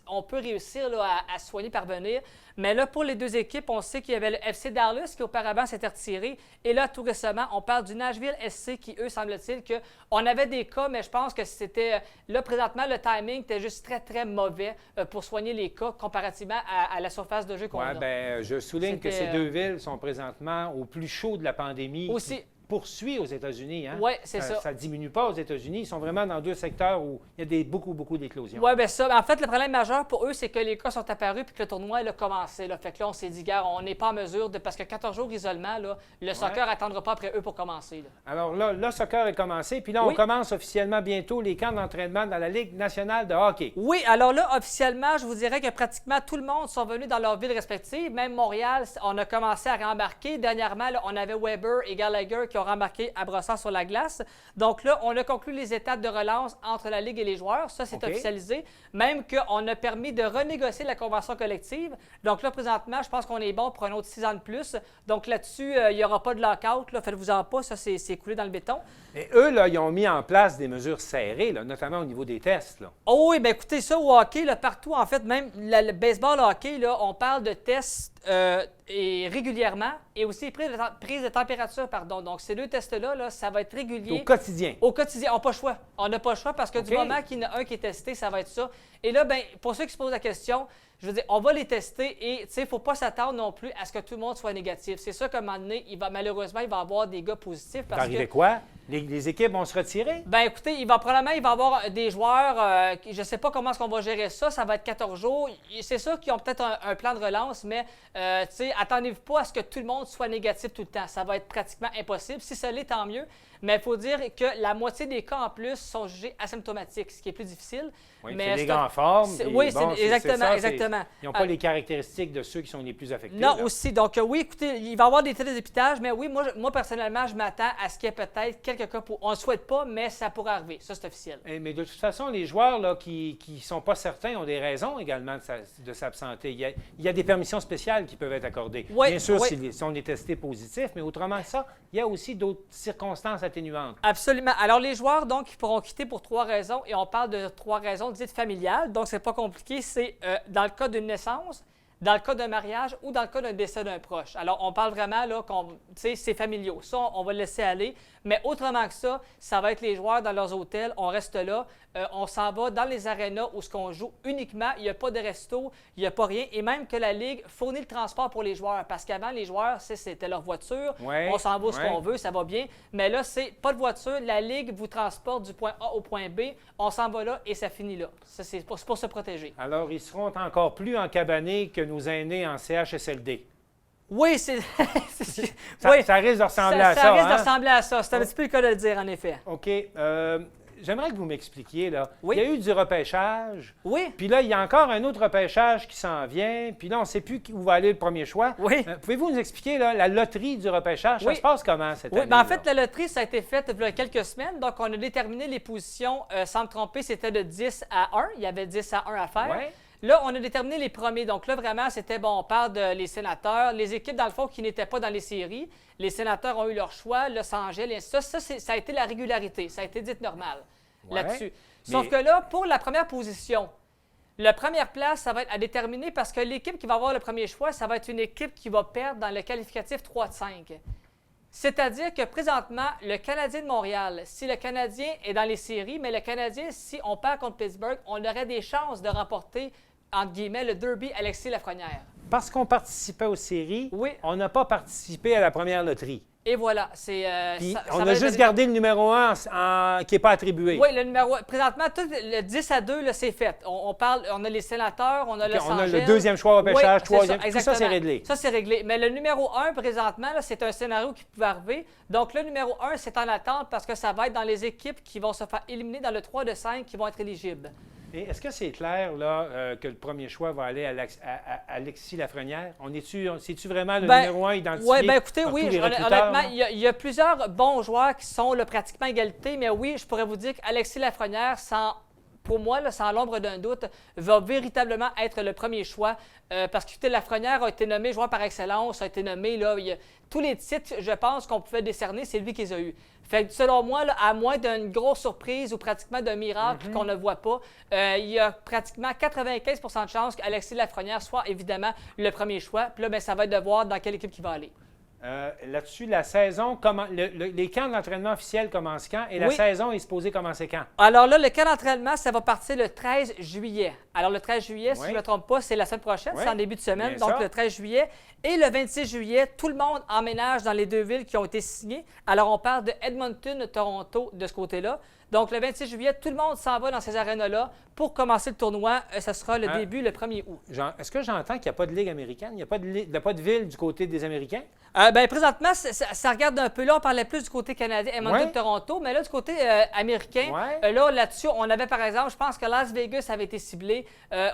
on peut réussir là, à se soigner, parvenir. Mais là, pour les 2 équipes, on sait qu'il y avait le FC Dallas qui auparavant s'était retiré. Et là, tout récemment, on parle du Nashville SC qui, eux, semble-t-il qu'on avait des cas, mais je pense que c'était... Là, présentement, le timing était juste très, très mauvais pour soigner les cas comparativement à la surface de jeu qu'on a. Oui, bien, je souligne que ces 2 villes sont présentement au plus chaud de la pandémie. Aussi. Poursuit aux États-Unis. Hein? Oui, c'est ça. Ça ne diminue pas aux États-Unis. Ils sont vraiment dans 2 secteurs où il y a beaucoup d'éclosions. Oui, bien ça. En fait, le problème majeur pour eux, c'est que les cas sont apparus puis que le tournoi a commencé. Là. Fait que là, on s'est dit, gars, on n'est pas en mesure de... Parce que 14 jours d'isolement, le soccer n'attendra pas après eux pour commencer. Là. Alors là, le soccer est commencé. Puis là, on commence officiellement bientôt les camps d'entraînement dans la Ligue nationale de hockey. Oui, alors là, officiellement, je vous dirais que pratiquement tout le monde sont venus dans leurs villes respectives. Même Montréal, on a commencé à rembarquer. Dernièrement, là, on avait Weber et Gallagher qui ont rembarqué à sur la glace. Donc là, on a conclu les étapes de relance entre la Ligue et les joueurs. Ça, c'est officialisé. Même qu'on a permis de renégocier la convention collective. Donc là, présentement, je pense qu'on est bon pour un autre 6 ans de plus. Donc là-dessus, il n'y aura pas de lockout. Faites-vous-en pas. Ça, c'est coulé dans le béton. Et eux, là, ils ont mis en place des mesures serrées, là, notamment au niveau des tests. Là. Oh oui, bien écoutez, ça au hockey, là, partout, en fait, même le baseball hockey, là, on parle de tests et régulièrement et aussi prise de température, pardon. Donc, ces 2 tests-là, là, ça va être régulier. Au quotidien. Au quotidien. On n'a pas le choix. On n'a pas le choix parce que du moment qu'il y en a un qui est testé, ça va être ça. Et là, bien, pour ceux qui se posent la question, je veux dire, on va les tester et, tu sais, il ne faut pas s'attendre non plus à ce que tout le monde soit négatif. C'est ça qu'à un moment donné, malheureusement, il va y avoir des gars positifs. Ça arrive quoi? Les équipes vont se retirer? Bien, écoutez, il va y avoir des joueurs, je ne sais pas comment est-ce qu'on va gérer ça, ça va être 14 jours. C'est sûr qu'ils ont peut-être un plan de relance, mais, tu sais, attendez-vous pas à ce que tout le monde soit négatif tout le temps. Ça va être pratiquement impossible. Si ça l'est, tant mieux. Mais il faut dire que la moitié des cas, en plus, sont jugés asymptomatiques, ce qui est plus difficile. Oui, c'est des gars en forme. Oui, exactement. Ils n'ont pas les caractéristiques de ceux qui sont les plus affectés. Non, aussi. Donc, oui, écoutez, il va y avoir des télédépistages, mais oui, moi personnellement, je m'attends à ce qu'il y ait peut-être quelques cas pour... On ne le souhaite pas, mais ça pourrait arriver. Ça, c'est officiel. Mais de toute façon, les joueurs là, qui ne sont pas certains ont des raisons également de s'absenter. Il y a des permissions spéciales qui peuvent être accordées. Oui, bien sûr, si on est testé positif, mais autrement que ça, il y a aussi d'autres circonstances atténuantes. Absolument. Alors, les joueurs, donc, ils pourront quitter pour 3 raisons, et on parle de 3 raisons dites familiales. Donc, c'est pas compliqué. C'est dans le cas d'une naissance, dans le cas d'un mariage ou dans le cas d'un décès d'un proche. Alors, on parle vraiment, là, c'est familiaux. Ça, on va le laisser aller. Mais autrement que ça, ça va être les joueurs dans leurs hôtels. On reste là. On s'en va dans les arénas où ce qu'on joue uniquement. Il n'y a pas de resto, il n'y a pas rien. Et même que la Ligue fournit le transport pour les joueurs. Parce qu'avant, les joueurs, c'était leur voiture. Ouais, on s'en va où ce qu'on veut, ça va bien. Mais là, c'est pas de voiture. La Ligue vous transporte du point A au point B. On s'en va là et ça finit là. Ça, c'est pour se protéger. Alors, ils seront encore plus encabanés que nos aînés en CHSLD. Oui, ça risque de ressembler à ça. Ça risque de ressembler à ça. C'est un petit peu le cas de le dire, en effet. OK. J'aimerais que vous m'expliquiez, là. Oui. Il y a eu du repêchage. Oui. Puis là, il y a encore un autre repêchage qui s'en vient. Puis là, on ne sait plus où va aller le premier choix. Oui. Pouvez-vous nous expliquer, là, la loterie du repêchage? Oui. Ça se passe comment cette année? En fait, la loterie, ça a été faite il y a quelques semaines. Donc, on a déterminé les positions, sans me tromper, c'était de 10 à 1. Il y avait 10 à 1 à faire. Ouais. Là, on a déterminé les premiers. Donc là, vraiment, c'était, bon, on parle des sénateurs, les équipes, dans le fond, qui n'étaient pas dans les séries. Les sénateurs ont eu leur choix, Los Angeles, ça a été la régularité. Ça a été dit normal là-dessus. Sauf que là, pour la première position, la première place, ça va être à déterminer parce que l'équipe qui va avoir le premier choix, ça va être une équipe qui va perdre dans le qualificatif 3 de 5. C'est-à-dire que présentement, le Canadien de Montréal, si le Canadien est dans les séries, mais le Canadien, si on perd contre Pittsburgh, on aurait des chances de remporter, entre guillemets, le derby Alexis Lafrenière. Parce qu'on participait aux séries, on n'a pas participé à la première loterie. Et voilà, on a juste gardé le numéro 1 qui n'est pas attribué. Oui, le numéro 1. Présentement, tout le 10 à 2, c'est fait. On a les sénateurs, on a Los Angeles. On a le deuxième choix au repêchage, troisième. Tout ça, c'est réglé. Ça, c'est réglé. Mais le numéro 1, présentement, c'est un scénario qui pouvait arriver. Donc, le numéro 1, c'est en attente parce que ça va être dans les équipes qui vont se faire éliminer dans le 3 de 5 qui vont être éligibles. Et est-ce que c'est clair là, que le premier choix va aller à Alexis Lafrenière? C'est-tu vraiment le numéro 1 identifié? Oui, bien écoutez, par oui, tous les honnêtement, il y a plusieurs bons joueurs qui sont là, pratiquement à égalité, mais oui, je pourrais vous dire qu'Alexis Lafrenière, pour moi, là, sans l'ombre d'un doute, va véritablement être le premier choix. Parce que Lafrenière a été nommé joueur par excellence, a été nommé, là, tous les titres, je pense, qu'on pouvait décerner, c'est lui qui les a eus. Fait que selon moi, là, à moins d'une grosse surprise ou pratiquement d'un miracle qu'on ne voit pas, il y a pratiquement 95 de chances qu'Alexis Lafrenière soit évidemment le premier choix. Puis là, bien, ça va être de voir dans quelle équipe il va aller. Là-dessus, la saison, les camps d'entraînement officiels commencent quand? Et la saison est supposée commencer quand? Alors là, le camp d'entraînement, ça va partir le 13 juillet. Alors le 13 juillet, si je ne me trompe pas, c'est la semaine prochaine, c'est en début de semaine, donc le 13 juillet. Et le 26 juillet, tout le monde emménage dans les deux villes qui ont été signées. Alors on parle de Edmonton, Toronto, de ce côté-là. Donc le 26 juillet, tout le monde s'en va dans ces arénas-là pour commencer le tournoi. Ça sera le début le 1er août. Est-ce que j'entends qu'il n'y a pas de ligue américaine? Il n'y a pas de ville du côté des Américains? Bien, présentement, ça regarde un peu. Là, on parlait plus du côté canadien, Edmonton, Toronto, mais là, du côté américain, là-dessus, on avait, par exemple, je pense que Las Vegas avait été ciblé.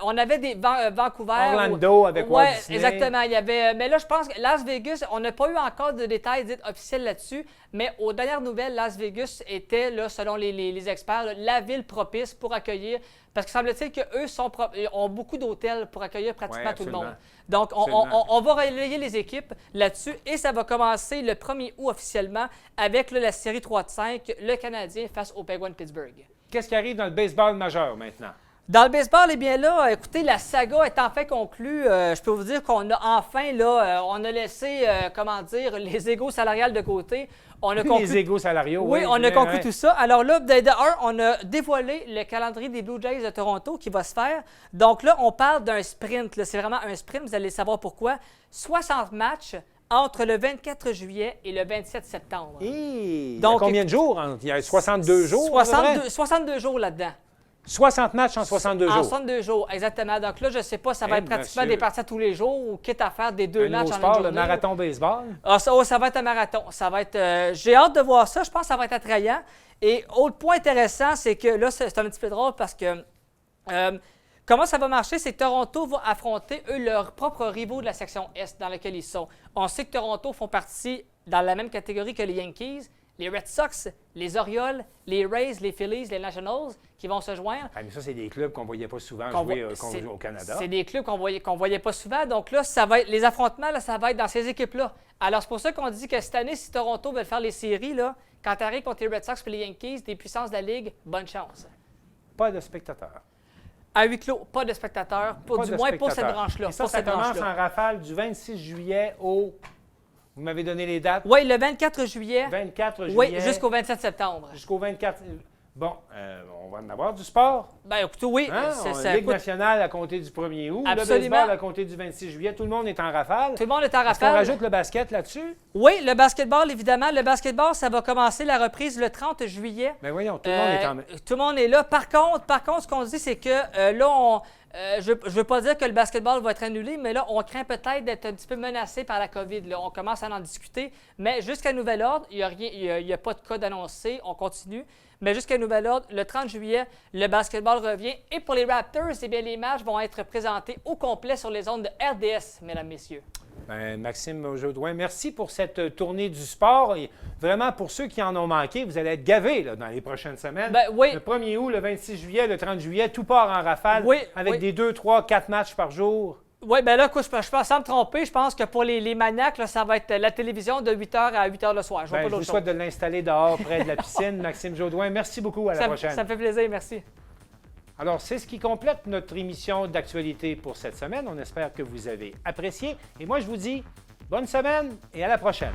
On avait des Vancouver. Orlando avec Walt Disney. Exactement. Il y avait, mais là, je pense que Las Vegas, on n'a pas eu encore de détails dits officiels là-dessus, mais aux dernières nouvelles, Las Vegas était, là, selon les experts, là, la ville propice pour accueillir. Parce que semble-t-il qu'eux ont beaucoup d'hôtels pour accueillir pratiquement tout le monde. Donc, on va relayer les équipes là-dessus et ça va commencer le 1er août officiellement avec la série 3 de 5, le Canadien face au Penguins de Pittsburgh. Qu'est-ce qui arrive dans le baseball majeur maintenant? Dans le baseball, eh bien là, écoutez, la saga est enfin conclue. Je peux vous dire qu'on a enfin, là, on a laissé, les égos salariales de côté. On a conclu... Les égos salariaux, oui. On a conclu tout ça. Alors là, on a dévoilé le calendrier des Blue Jays de Toronto qui va se faire. Donc là, on parle d'un sprint. C'est vraiment un sprint, vous allez savoir pourquoi. 60 matchs entre le 24 juillet et le 27 septembre. Donc, il y a combien de jours? Il y a 62 jours? 62 jours là-dedans. 60 matchs en 62 jours. En 62 jours, exactement. Donc là, je ne sais pas, ça va être pratiquement des parties tous les jours ou quitte à faire des deux matchs en une journée. Le marathon baseball? Ça va être un marathon. Ça va être. J'ai hâte de voir ça. Je pense que ça va être attrayant. Et autre point intéressant, c'est que là, c'est un petit peu drôle parce que comment ça va marcher, c'est que Toronto va affronter, eux, leurs propres rivaux de la section Est dans laquelle ils sont. On sait que Toronto font partie dans la même catégorie que les Yankees, les Red Sox, les Orioles, les Rays, les Phillies, les Nationals qui vont se joindre. Mais ça, c'est des clubs qu'on ne voyait pas souvent jouer au Canada. C'est des clubs qu'on voyait pas souvent. Donc là, ça va être, les affrontements, là, ça va être dans ces équipes-là. Alors, c'est pour ça qu'on dit que cette année, si Toronto veut faire les séries, là, quand tu arrives contre les Red Sox et les Yankees, des puissances de la Ligue, bonne chance. Pas de spectateurs. À huis clos, pas de spectateurs, du moins pour cette branche-là. Ça commence en rafale du 26 juillet au... Vous m'avez donné les dates? Oui, le 24 juillet. 24 juillet. Oui, jusqu'au 27 septembre. Jusqu'au 24... Bon, on va en avoir du sport. Bien, écoutez, oui. La Ligue nationale à compter du 1er août. Absolument. Le baseball à compter du 26 juillet. Tout le monde est en rafale. Tout le monde est en rafale. Est-ce qu'on rajoute le basket là-dessus? Oui, le basketball, évidemment. Le basketball, ça va commencer la reprise le 30 juillet. Bien voyons, tout le monde est en... Tout le monde est là. Par contre, ce qu'on dit, c'est que là, je ne veux pas dire que le basketball va être annulé, mais là, on craint peut-être d'être un petit peu menacé par la COVID. Là. On commence à en discuter. Mais jusqu'à nouvel ordre, il n'y a pas de cas d'annoncé. On continue. Mais jusqu'à nouvel ordre, le 30 juillet, le basketball revient. Et pour les Raptors, eh bien, les matchs vont être présentés au complet sur les ondes de RDS, mesdames, messieurs. Bien, Maxime Jodoin, merci pour cette tournée du sport. Et vraiment, pour ceux qui en ont manqué, vous allez être gavés là, dans les prochaines semaines. Ben, oui. Le 1er août, le 26 juillet, le 30 juillet, tout part en rafale avec des 2, 3, 4 matchs par jour. Oui, bien là, écoute, je pense, sans me tromper, je pense que pour les maniaques, là, ça va être la télévision de 8h à 8h le soir. Je vous souhaite de l'installer dehors, près de la piscine. Maxime Jodoin, merci beaucoup. À la prochaine. Ça me fait plaisir, merci. Alors, c'est ce qui complète notre émission d'actualité pour cette semaine. On espère que vous avez apprécié. Et moi, je vous dis bonne semaine et à la prochaine.